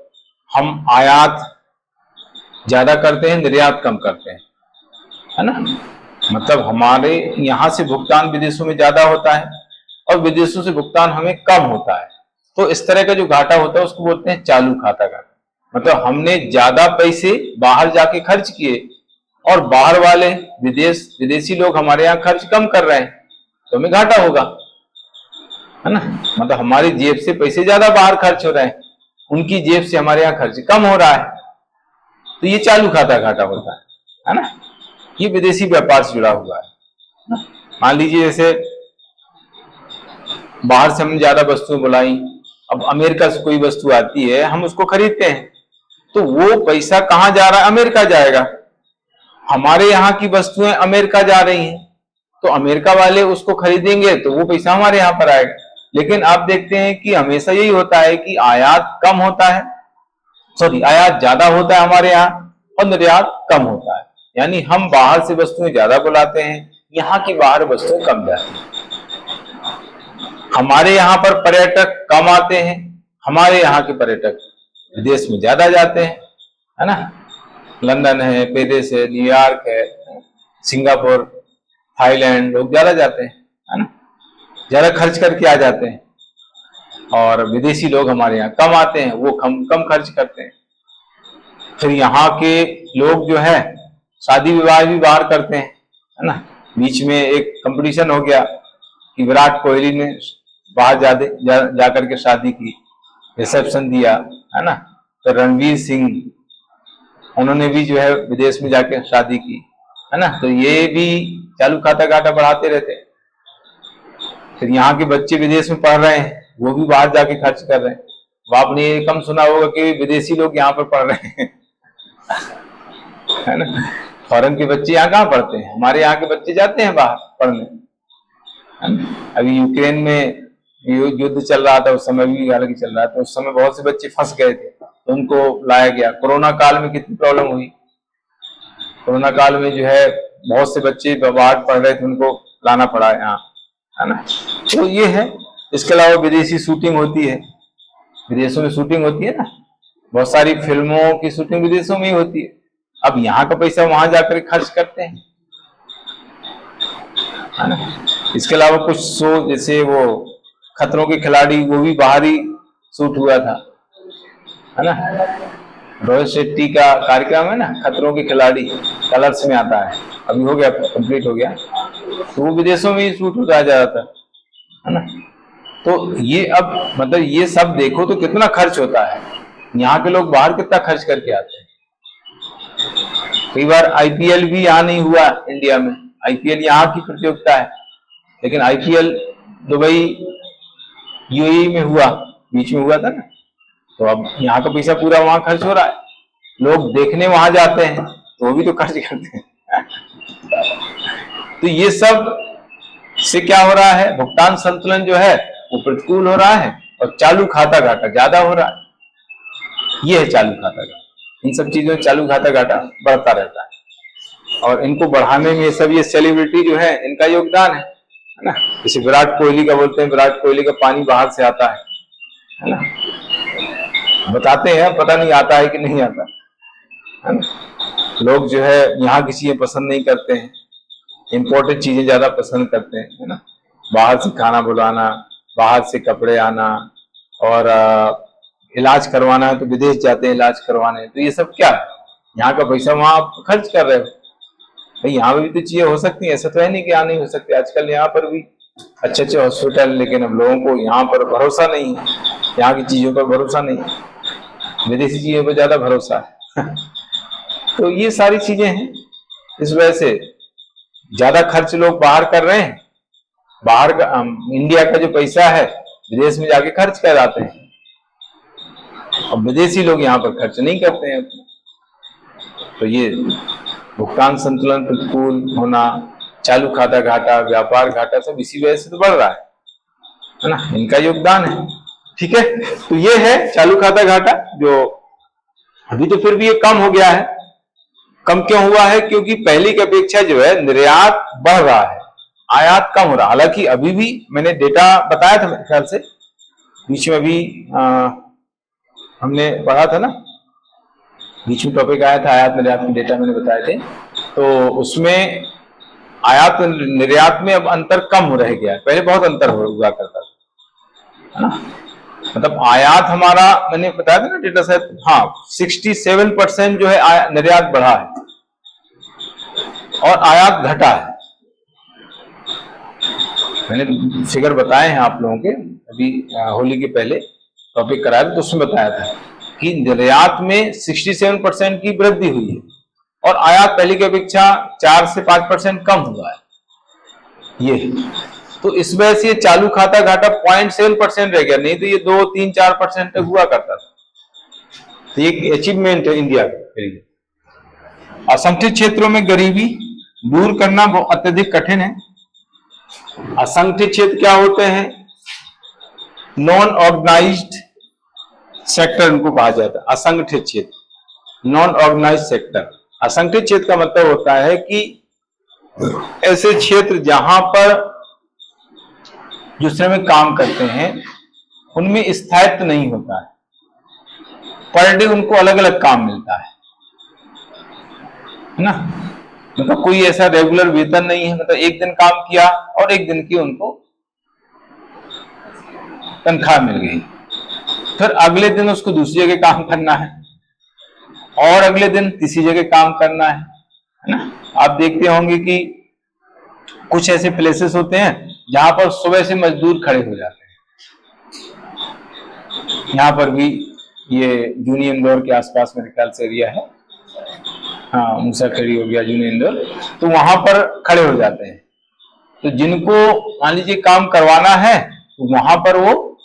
हम आयात ज्यादा करते हैं, निर्यात कम करते हैं, है ना, मतलब हमारे यहां से भुगतान विदेशों में ज्यादा होता है और विदेशों से भुगतान हमें कम होता है, तो इस तरह का जो घाटा होता है उसको बोलते हैं चालू खाता घाटा। मतलब हमने ज्यादा पैसे बाहर जाके खर्च किए और बाहर वाले विदेशी लोग हमारे यहाँ खर्च कम कर रहे हैं, तो हमें घाटा होगा, है ना, मतलब हमारी जेब से पैसे ज्यादा बाहर खर्च हो रहे हैं, उनकी जेब से हमारे यहाँ खर्च कम हो रहा है, तो ये चालू खाता घाटा होता है ना, ये विदेशी व्यापार से जुड़ा हुआ है। मान लीजिए जैसे बाहर से हमने ज्यादा वस्तुएं बुलाई अब अमेरिका से कोई वस्तु आती है, हम उसको खरीदते हैं, तो वो पैसा कहाँ जा रहा है? अमेरिका जाएगा। हमारे यहाँ की वस्तुएं अमेरिका जा रही हैं, तो अमेरिका वाले उसको खरीदेंगे तो वो पैसा हमारे यहाँ पर आएगा। लेकिन आप देखते हैं कि हमेशा यही होता है कि आयात कम होता है, आयात ज्यादा होता है हमारे यहाँ और निर्यात कम होता है। यानी हम बाहर से वस्तुएं ज्यादा बुलाते हैं, यहाँ की बाहर वस्तुएं कम जाती हैं। हमारे यहाँ पर पर्यटक कम आते हैं, हमारे यहाँ के पर्यटक विदेश में ज्यादा जाते हैं, है ना। लंदन है, पेरिस है, न्यूयॉर्क है, सिंगापुर, थाईलैंड, लोग ज्यादा जाते हैं, है ना, ज्यादा खर्च करके आ जाते हैं। और विदेशी लोग हमारे यहाँ कम आते हैं, वो कम कम खर्च करते हैं। फिर यहाँ के लोग जो है शादी विवाह भी बाहर करते हैं, है ना। बीच में एक कंपटीशन हो गया कि विराट कोहली ने बाहर जा करके शादी की, रिसेप्शन दिया, है ना। तो रणवीर सिंह, उन्होंने भी जो है विदेश में जाके शादी की, है ना। तो ये भी चालू खाता घाटा बढ़ाते रहते हैं। फिर यहाँ के बच्चे विदेश में पढ़ रहे हैं, वो भी बाहर जाके खर्च कर रहे हैं। वो आपने ये कम सुना होगा कि विदेशी लोग यहाँ पर पढ़ रहे हैं, है ना। फॉरेन के बच्चे यहाँ कहाँ पढ़ते हैं? हमारे यहाँ के बच्चे जाते हैं बाहर पढ़ने, है ना। अभी यूक्रेन में युद्ध चल रहा था, उस समय भी हालांकि चल रहा था, उस समय बहुत से बच्चे फंस गए थे, तो उनको लाया गया। कोरोना काल में कितनी प्रॉब्लम हुई, कोरोना काल में जो है बहुत से बच्चे बाहर पढ़ रहे थे, उनको लाना पड़ा यहाँ, है ना। तो ये है। इसके अलावा विदेशी शूटिंग होती है, विदेशों में शूटिंग होती है ना, बहुत सारी फिल्मों की शूटिंग विदेशों में ही होती है। अब यहाँ का पैसा वहां जाकर खर्च करते हैं, है ना। इसके अलावा कुछ शो, जैसे वो खतरों के खिलाड़ी, वो भी बाहर ही शूट हुआ था, है ना। रोहित शेट्टी का कार्यक्रम है ना, खतरों के खिलाड़ी, कलर्स में आता है, अभी हो गया, कंप्लीट हो गया, तो वो विदेशों में ही शूट होता जा रहा था, है ना। तो ये अब मतलब ये सब देखो तो कितना खर्च होता है। यहाँ के लोग बाहर कितना खर्च करके आते हैं। कई बार आईपीएल भी यहाँ नहीं हुआ इंडिया में, आईपीएल यहाँ की प्रतियोगिता है, लेकिन आईपीएल दुबई यूएई में हुआ, बीच में हुआ था ना। तो अब यहाँ का पैसा पूरा वहां खर्च हो रहा है, लोग देखने वहां जाते हैं तो वो भी तो खर्च करते हैं। तो ये सब से क्या हो रहा है, भुगतान संतुलन जो है वो प्रतिकूल हो रहा है और चालू खाता घाटा ज्यादा हो रहा है। ये है चालू खाता घाटा। इन सब चीजों में चालू खाता घाटा बढ़ता रहता है, और इनको बढ़ाने में सब ये सेलिब्रिटी जो है इनका योगदान है ना। जैसे विराट कोहली का बोलते हैं, विराट कोहली का पानी बाहर से आता है ना, बताते हैं, पता नहीं आता है कि नहीं आता, है ना। लोग जो है यहाँ की चीजें पसंद नहीं करते हैं, इंपोर्टेड चीजें ज्यादा पसंद करते हैं, है ना। बाहर से खाना बुलाना, बाहर से कपड़े आना, और इलाज करवाना है तो विदेश जाते हैं इलाज करवाने। तो ये सब क्या है, यहाँ का पैसा वहां आप खर्च कर रहे हो। भाई यहाँ भी तो चीजें हो सकती हैं, ऐसा तो है नहीं कि यहाँ नहीं हो सकती। आजकल यहाँ पर भी अच्छे अच्छे हॉस्पिटल, लेकिन अब लोगों को यहाँ पर भरोसा नहीं है, यहाँ की चीजों पर भरोसा नहीं है, विदेशी चीजों पर ज्यादा भरोसा है। तो ये सारी चीजें हैं, इस वजह से ज्यादा खर्च लोग बाहर कर रहे हैं। बाहर का इंडिया का जो पैसा है विदेश में जाके खर्च कर जाते हैं, और विदेशी लोग यहाँ पर खर्च नहीं करते हैं। तो ये भुगतान संतुलन प्रतिकूल होना, चालू खाता घाटा, व्यापार घाटा, सब इसी वजह से तो बढ़ रहा है ना, इनका योगदान है। ठीक है, तो ये है चालू खाता घाटा, जो अभी तो फिर भी ये कम हो गया है। कम क्यों हुआ है? क्योंकि पहले की अपेक्षा जो है निर्यात बढ़ रहा है, आयात कम हो रहा है। हालांकि अभी भी मैंने डेटा बताया था मेरे ख्याल से, बीच में अभी हमने पढ़ा था ना, बीच में टॉपिक आया था आयात निर्यात में, डेटा मैंने बताए थे। तो उसमें आयात निर्यात में अब अंतर कम हो रह गया है, पहले बहुत अंतर हुआ करता था, है ना। मतलब आयात हमारा, मैंने बताया था ना डेटा शायद, हाँ 67% जो है निर्यात बढ़ा है और आयात घटा है। मैंने फिगर बताए हैं आप लोगों के, अभी होली के पहले टॉपिक कराया था तो उसमें बताया था कि निर्यात में 67% की वृद्धि हुई है और आयात पहले की अपेक्षा 4 से 5% कम हुआ है। ये तो इस वजह से ये चालू खाता घाटा 0.7% रह गया, नहीं तो ये 2, 3, 4% तक हुआ करता था। तो ये अचीवमेंट है इंडिया के लिए। असंगठित क्षेत्रों में गरीबी दूर करना बहुत अत्यधिक कठिन है। असंगठित क्षेत्र क्या होते हैं? नॉन ऑर्गेनाइज्ड सेक्टर उनको कहा जाता है, असंगठित क्षेत्र, नॉन ऑर्गेनाइज्ड सेक्टर। असंगठित क्षेत्र का मतलब होता है कि ऐसे क्षेत्र जहां पर जो श्रमिक काम करते हैं उनमें स्थायित्व नहीं होता है, पर डे उनको अलग अलग काम मिलता है ना। मतलब कोई ऐसा रेगुलर वेतन नहीं है, मतलब एक दिन काम किया और एक दिन की उनको तनख्वाह मिल गई, फिर अगले दिन उसको दूसरी जगह काम करना है और अगले दिन तीसरी जगह काम करना है ना। आप देखते होंगे कि कुछ ऐसे प्लेसेस होते हैं जहां पर सुबह से मजदूर खड़े हो जाते हैं। यहाँ पर भी ये जूनी इंदौर के आसपास मेरे ख्याल से एरिया है, हाँ मूसाखेड़ी हो गया, जूनी इंदौर, तो वहां पर खड़े हो जाते हैं। तो जिनको मान लीजिए काम करवाना है तो वहां पर वो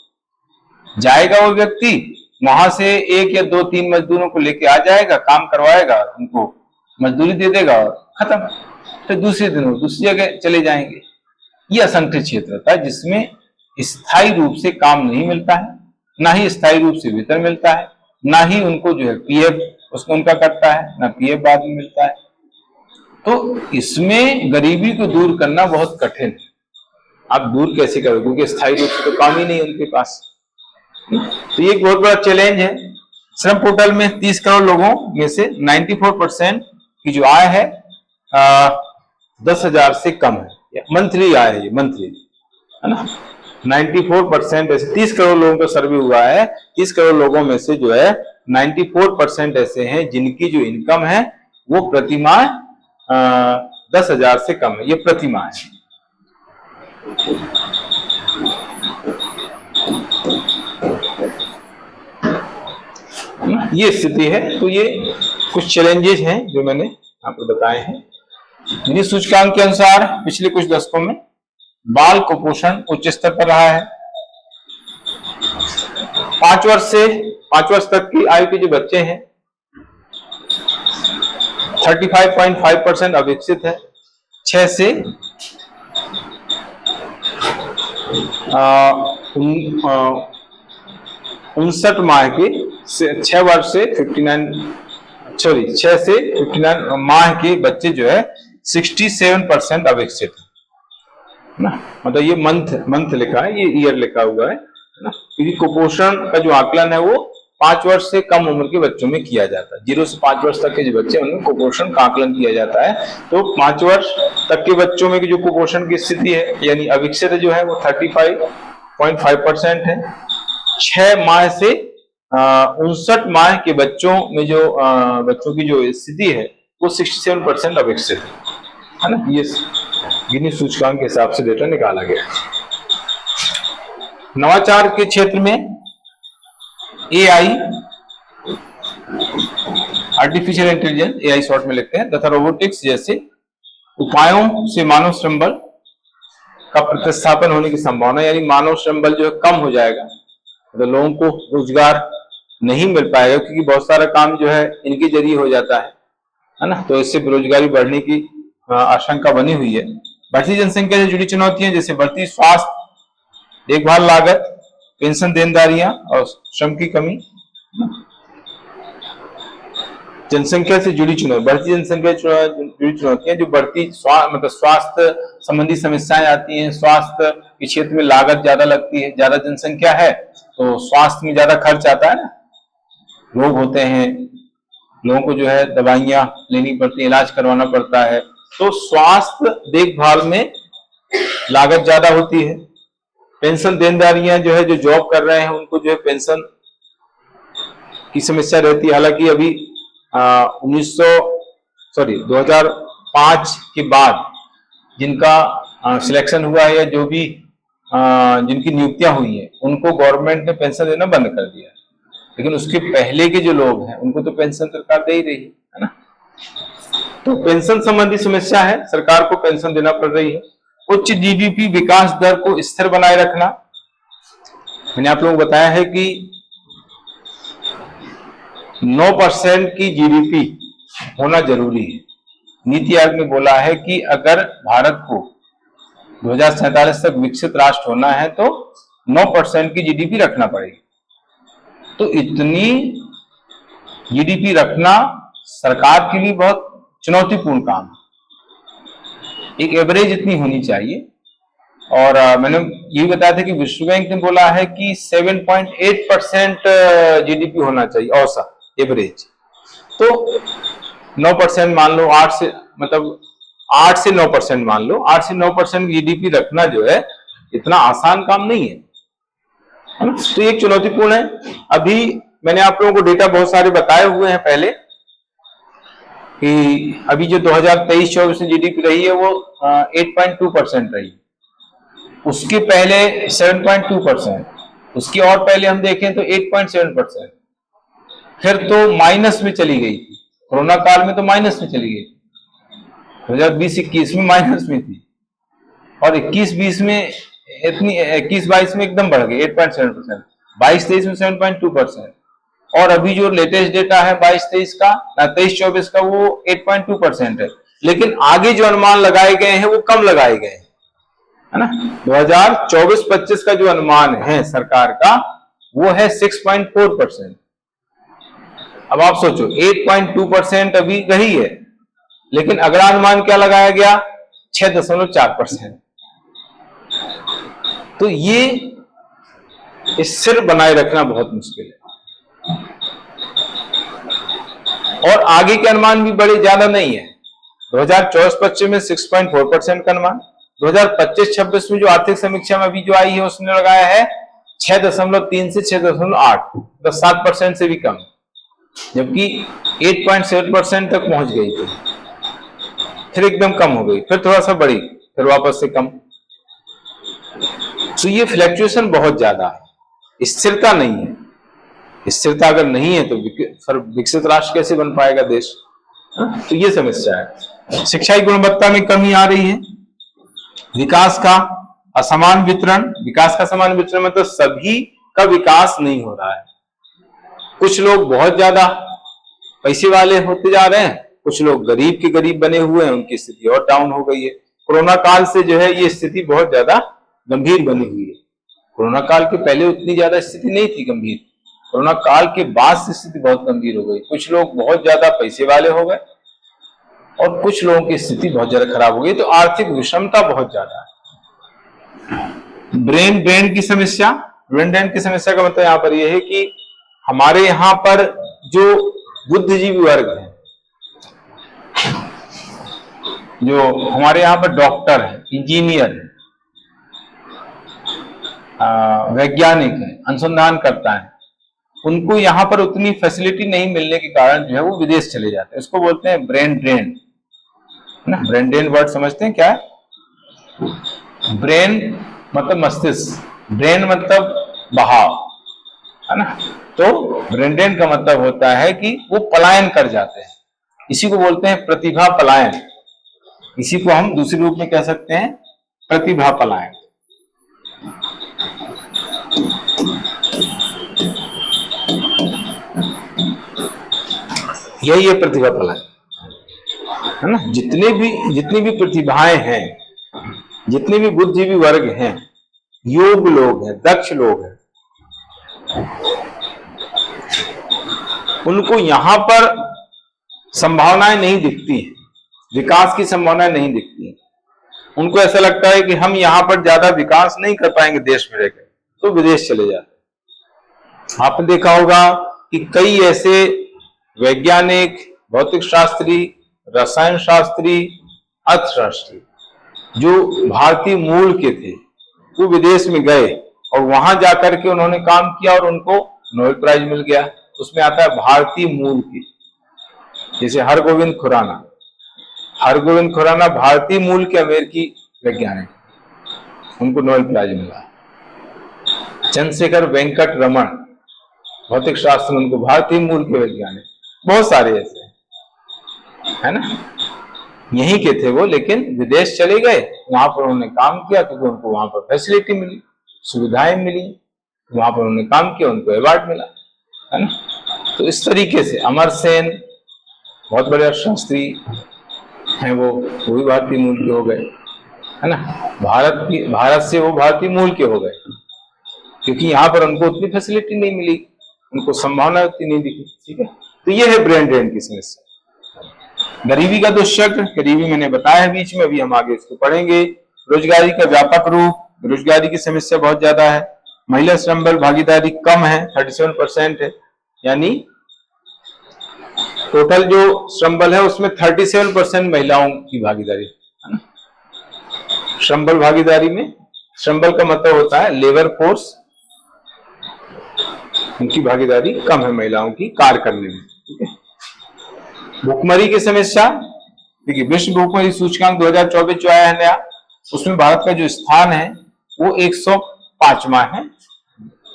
जाएगा, वो व्यक्ति वहां से 1 या 2, 3 मजदूरों को लेके आ जाएगा, काम करवाएगा, उनको मजदूरी दे देगा और खत्म। फिर दूसरे दिन वो दूसरी जगह चले जाएंगे। ये असंगठित क्षेत्र होता है जिसमें स्थायी रूप से काम नहीं मिलता है, ना ही स्थायी रूप से वेतन मिलता है, ना ही उनको जो है पीएफ उसको उनका करता है, ना पीएफ बाद में मिलता है। तो इसमें गरीबी को दूर करना बहुत कठिन है। आप दूर कैसे करोगे, क्योंकि स्थायी रूप से तो काम ही नहीं उनके पास। तो ये एक बहुत बड़ा चैलेंज है। श्रम पोर्टल में 30 करोड़ लोगों में से 94% की जो आय है 10,000 से कम है, मंथली आय है, ये मंथली है ना। 94% ऐसे 30 करोड़ लोगों का सर्वे हुआ है। 30 करोड़ लोगों में से जो है 94% ऐसे हैं जिनकी जो इनकम है वो प्रतिमाह 10,000 से कम है। ये प्रतिमाह है। ये स्थिति है। तो ये कुछ चैलेंजेस हैं जो मैंने आपको बताए हैं। गिनी सूचकांक के अनुसार पिछले कुछ दशकों में बाल कुपोषण उच्च स्तर पर रहा है। 5 वर्ष तक की आयु के जो बच्चे हैं 35.5% अविकसित है। 6 से 59 माह के 6 वर्ष से 6 से 59 माह के बच्चे जो है 67% अविकसित है ना। मतलब ये मंथ लिखा है, ये ईयर लिखा हुआ है ना, क्योंकि कुपोषण का जो आकलन है वो 5 वर्ष से कम उम्र के बच्चों में किया जाता है। 0 से 5 वर्ष तक के जो बच्चे उनमें कुपोषण का आकलन किया जाता है। तो 5 वर्ष तक के बच्चों में जो कुपोषण की स्थिति है यानी अविकसित जो है वो 35.5% है। 6 माह से 59 माह के बच्चों में जो बच्चों की जो स्थिति है वो 67% अविकसित है ना। ये गिनी सूचकांक के हिसाब से डेटा निकाला गया। नवाचार के क्षेत्र में AI, artificial intelligence, AI short में लिखते हैं, तथा रोबोटिक्स जैसे उपायों से मानव श्रम बल का प्रतिस्थापन होने की संभावना, यानी मानव श्रम बल जो है कम हो जाएगा, तो लोगों को रोजगार नहीं मिल पाएगा क्योंकि बहुत सारा काम जो है इनके जरिए हो जाता है ना। तो इससे बेरोजगारी बढ़ने की आशंका बनी हुई है। बढ़ती जनसंख्या से जुड़ी चुनौतियां जैसे बढ़ती स्वास्थ्य देखभाल लागत, पेंशन देनदारियां और श्रम की कमी। जनसंख्या से जुड़ी चुनौती, बढ़ती जनसंख्या जुड़ी चुनौतियां जो बढ़ती मतलब स्वास्थ्य संबंधी समस्याएं आती हैं। स्वास्थ्य के क्षेत्र में लागत ज्यादा लगती है, ज्यादा जनसंख्या है तो स्वास्थ्य में ज्यादा खर्च आता है ना, रोग होते हैं, लोगों को जो है दवाइयां लेनी पड़ती है, इलाज करवाना पड़ता है, तो स्वास्थ्य देखभाल में लागत ज्यादा होती है। पेंशन देनदारियां जो है, जो जॉब कर रहे हैं उनको जो है पेंशन की समस्या रहती है। हालांकि अभी 2005 के बाद जिनका सिलेक्शन हुआ है या जो भी जिनकी नियुक्तियां हुई है उनको गवर्नमेंट ने पेंशन देना बंद कर दिया, लेकिन उसके पहले के जो लोग हैं उनको तो पेंशन सरकार दे ही रही है ना। तो पेंशन संबंधी समस्या है, सरकार को पेंशन देना पड़ रही है। उच्च जीडीपी विकास दर को स्थिर बनाए रखना। मैंने आप लोगों को बताया है कि 9% की जीडीपी होना जरूरी है। नीति आयोग ने बोला है कि अगर भारत को 2047 तक विकसित राष्ट्र होना है तो 9% की जीडीपी रखना पड़ेगी। तो इतनी जीडीपी रखना सरकार के लिए बहुत चुनौतीपूर्ण काम है। एक एवरेज इतनी होनी चाहिए। और मैंने ये बताया था कि विश्व बैंक ने बोला है कि 7.8% जीडीपी होना चाहिए औसत एवरेज। तो 9% मान लो, 8 से 9% मान लो, 8 से 9% जीडीपी रखना जो है इतना आसान काम नहीं है, तो एक चुनौतीपूर्ण है। अभी मैंने आप लोगों को डेटा बहुत सारे बताए हुए हैं पहले कि अभी जो 2023-24 में जीडीपी रही है वो 8.2% रही, उसके पहले 7.2%, उसके और पहले हम देखें तो 8.7%, फिर तो माइनस में चली गई थी। कोरोना काल में तो माइनस में चली गई, 2020-21 में माइनस में थी, और 21-20 में इतनी 21-22 में एकदम बढ़ गई 8.7%, 22-23 में 7.2%, और अभी जो लेटेस्ट डेटा है 22-23 का 23-24 का वो 8.2% है। लेकिन आगे जो अनुमान लगाए गए हैं वो कम लगाए गए हैं, है ना। 2024-25 का जो अनुमान है सरकार का वो है 6.4%। अब आप सोचो 8.2% अभी रही है, लेकिन अगला अनुमान क्या लगाया गया, 6.4%। तो ये स्थिर बनाए रखना बहुत मुश्किल है। और आगे के अनुमान भी बड़े ज्यादा नहीं है। 2024-25 में 6.4% का अनुमान, 2025-26 में जो आर्थिक समीक्षा में अभी जो आई है उसने लगाया है 6.3 से 6.8, 7% से भी कम, जबकि 8.7% तक पहुंच गई थी, फिर एकदम कम हो गई, फिर थोड़ा सा बढ़ी, फिर वापस से कम। तो ये फ्लैक्चुएशन बहुत ज्यादा है, स्थिरता नहीं है। स्थिरता अगर नहीं है तो विकसित राष्ट्र कैसे बन पाएगा देश। तो ये समस्या है। शिक्षा की गुणवत्ता में कमी आ रही है। विकास का असमान वितरण, विकास का समान वितरण मतलब सभी का विकास नहीं हो रहा है। कुछ लोग बहुत ज्यादा पैसे वाले होते जा रहे हैं, कुछ लोग गरीब के गरीब बने हुए हैं, उनकी स्थिति और डाउन हो गई है। कोरोना काल से जो है ये स्थिति बहुत ज्यादा गंभीर बनी हुई है। कोरोना काल के पहले उतनी ज्यादा स्थिति नहीं थी गंभीर, कोरोना काल के बाद से स्थिति बहुत गंभीर हो गई। कुछ लोग बहुत ज्यादा पैसे वाले हो गए और कुछ लोगों की स्थिति बहुत ज्यादा खराब हो गई। तो आर्थिक विषमता बहुत ज्यादा है। ब्रेन ड्रेन की समस्या, ब्रेन ड्रेन की समस्या का मतलब यहाँ पर यह है कि हमारे यहाँ पर जो बुद्धिजीवी वर्ग है, जो हमारे यहाँ पर डॉक्टर है, इंजीनियर है, वैज्ञानिक है, अनुसंधान करता है, उनको यहाँ पर उतनी फैसिलिटी नहीं मिलने के कारण जो है वो विदेश चले जाते हैं। इसको बोलते हैं ब्रेन ड्रेन, है ना। ब्रेन ड्रेन वर्ड समझते हैं क्या है? ब्रेन मतलब मस्तिष्क, ड्रेन मतलब बहाव, है ना। तो ब्रेन ड्रेन का मतलब होता है कि वो पलायन कर जाते हैं। इसी को बोलते हैं प्रतिभा पलायन। इसी को हम दूसरे रूप में कह सकते हैं प्रतिभा पलायन। यही है प्रतिभा पलायन, है ना। जितनी भी प्रतिभाएं हैं, जितने भी बुद्धिजीवी वर्ग हैं, योग्य लोग हैं, दक्ष लोग हैं, उनको यहां पर संभावनाएं नहीं दिखती हैं, विकास की संभावनाएं नहीं दिखती हैं। उनको ऐसा लगता है कि हम यहां पर ज्यादा विकास नहीं कर पाएंगे देश में रहकर, तो विदेश चले जाते हैं। आपने देखा होगा कि कई ऐसे वैज्ञानिक, भौतिक शास्त्री, रसायन शास्त्री, अर्थशास्त्री जो भारतीय मूल के थे वो विदेश में गए और वहां जाकर के उन्होंने काम किया और उनको नोबेल प्राइज मिल गया। उसमें आता है भारतीय मूल की, जैसे हरगोविंद खुराना भारतीय मूल के अमेरिकी वैज्ञानिक, उनको नोबेल प्राइज मिला। चंद्रशेखर वेंकट रमन भौतिक शास्त्र में, उनको भारतीय मूल के वैज्ञानिक, बहुत सारे ऐसे, है ना। यहीं के थे वो, लेकिन विदेश चले गए, वहां पर उन्होंने काम किया क्योंकि उनको वहां पर फैसिलिटी मिली, सुविधाएं मिली, वहां पर उन्होंने काम किया, उनको अवार्ड मिला, है ना। तो इस तरीके से अमर सेन बहुत बड़े अर्थशास्त्री हैं, वो भी भारतीय मूल के हो गए, है ना। भारत से वो भारतीय मूल के हो गए क्योंकि यहाँ पर उनको उतनी फैसिलिटी नहीं मिली, उनको संभावना उतनी नहीं दिखी, ठीक है। तो ये है ब्रेन ड्रेन की समस्या। गरीबी का दुष्चक्र, गरीबी मैंने बताया है बीच में, अभी हम आगे इसको पढ़ेंगे। रोजगारी का व्यापक रूप, बेरोजगारी की समस्या बहुत ज्यादा है। महिला श्रम बल भागीदारी कम है, 37% है, यानी टोटल जो श्रम बल है उसमें 37% महिलाओं की भागीदारी है ना। श्रम बल भागीदारी में, श्रम बल का मतलब होता है लेबर फोर्स, उनकी भागीदारी कम है महिलाओं की कार्य करने में, ठीक है। भुखमरी की समस्या, देखिए विश्व भुखमरी सूचकांक 2024 जो आया है नया, उसमें भारत का जो स्थान है वो 105वां है,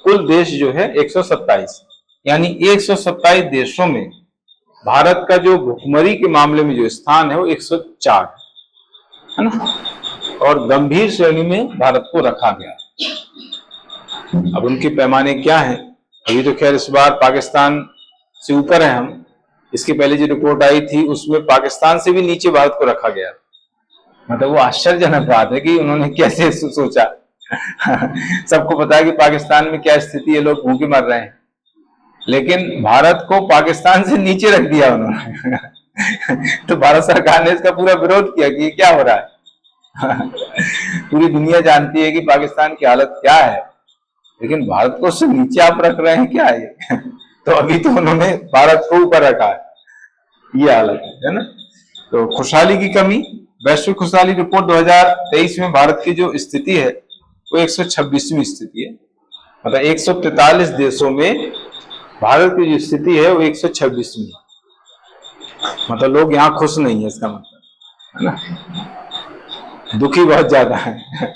कुल देश जो है 127, यानी 127 देशों में भारत का जो भुखमरी के मामले में जो स्थान है वो 104 है ना, और गंभीर श्रेणी में भारत को रखा गया। अब उनके पैमाने क्या है, अभी तो खैर इस बार पाकिस्तान से ऊपर है हम, इसके पहले जो रिपोर्ट आई थी उसमें पाकिस्तान से भी नीचे भारत को रखा गया। मतलब वो आश्चर्यजनक बात है कि उन्होंने कैसे सोचा। सबको पता है कि पाकिस्तान में क्या स्थिति है, लोग भूखे मर रहे हैं, लेकिन भारत को पाकिस्तान से नीचे रख दिया उन्होंने। तो भारत सरकार ने इसका पूरा विरोध किया कि ये क्या हो रहा है। पूरी दुनिया जानती है कि पाकिस्तान की हालत क्या है, लेकिन भारत को उससे नीचे आप रख रहे हैं, क्या है। तो अभी तो उन्होंने भारत को ऊपर रखा है, ये हालत है ना। तो खुशहाली की कमी, वैश्विक खुशहाली रिपोर्ट 2023 में भारत की जो स्थिति है वो 126वीं स्थिति है। मतलब 143 देशों में भारत की जो स्थिति है वो 126वीं, मतलब लोग यहाँ खुश नहीं है, इसका मतलब है ना, दुखी बहुत ज्यादा है।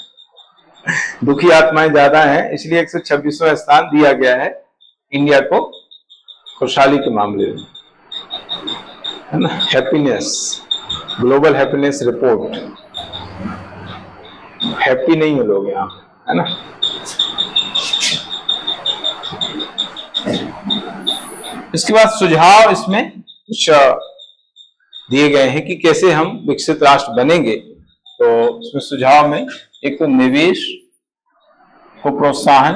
दुखी आत्माएं ज्यादा हैं, इसलिए 126वां स्थान दिया गया है इंडिया को खुशहाली के मामले में, है ना। Happiness, global happiness report, happy नहीं है लोग यहाँ, है ना। इसके बाद सुझाव इसमें कुछ दिए गए हैं कि कैसे हम विकसित राष्ट्र बनेंगे। तो इसमें सुझाव में एक तो निवेश को प्रोत्साहन,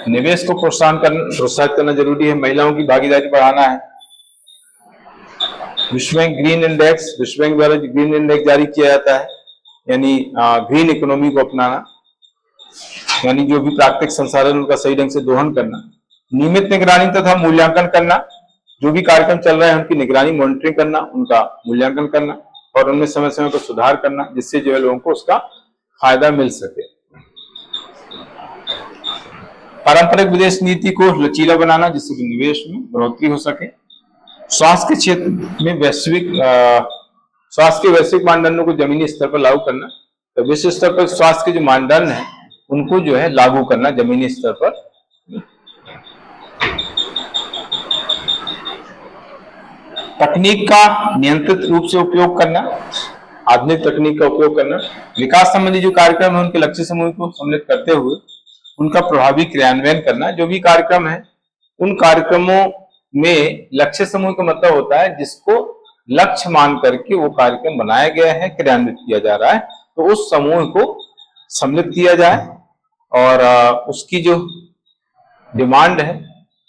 निवेश को प्रोत्साहित करना जरूरी है। महिलाओं की भागीदारी बढ़ाना है। विश्व बैंक ग्रीन इंडेक्स, विश्व बैंक द्वारा ग्रीन इंडेक्स जारी किया जाता है, यानी ग्रीन इकोनॉमी को अपनाना, यानी जो भी प्राकृतिक संसाधन उनका सही ढंग से दोहन करना। नियमित निगरानी तथा मूल्यांकन करना, जो भी कार्यक्रम चल रहे हैं उनकी निगरानी मॉनिटरिंग करना, उनका मूल्यांकन करना और उनमें समय समय पर सुधार करना, जिससे जो है लोगों को उसका फायदा मिल सके। पारंपरिक विदेश नीति को लचीला बनाना, जिससे कि निवेश में बढ़ोतरी हो सके। स्वास्थ्य के क्षेत्र में स्वास्थ्य के वैश्विक मानदंडों को जमीनी स्तर पर लागू करना। तो विश्व स्तर पर स्वास्थ्य के जो मानदंड है उनको जो है लागू करना जमीनी स्तर पर। तकनीक का नियंत्रित रूप से उपयोग करना, आधुनिक तकनीक का उपयोग करना। विकास संबंधी जो कार्यक्रम है उनके लक्ष्य समूह को सम्मिलित करते हुए उनका प्रभावी क्रियान्वयन करना। जो भी कार्यक्रम है उन कार्यक्रमों में लक्ष्य समूह का मतलब होता है जिसको लक्ष्य मान करके वो कार्यक्रम बनाया गया है, क्रियान्वित किया जा रहा है, तो उस समूह को सम्मिलित किया जाए और उसकी जो डिमांड है,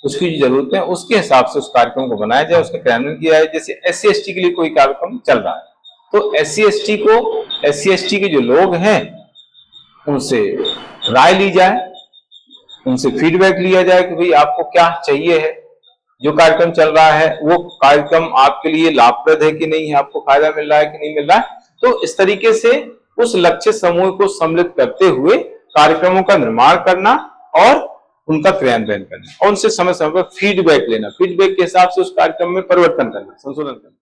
उसकी जो जरूरत है, उसके हिसाब से उस कार्यक्रम को बनाया जाए, उसका क्रियान्वयन किया जाए। जैसे SC/ST के लिए कोई कार्यक्रम चल रहा है तो SC/ST के जो लोग हैं उनसे राय ली जाए, उनसे फीडबैक लिया जाए कि भाई आपको क्या चाहिए है, जो कार्यक्रम चल रहा है वो कार्यक्रम आपके लिए लाभप्रद है कि नहीं है, आपको फायदा मिल रहा है कि नहीं मिल रहा है। तो इस तरीके से उस लक्ष्य समूह को सम्मिलित करते हुए कार्यक्रमों का निर्माण करना और उनका क्रियान्वयन करना और उनसे समय समय पर फीडबैक लेना, फीडबैक के हिसाब से उस कार्यक्रम में परिवर्तन करना, संशोधन करना।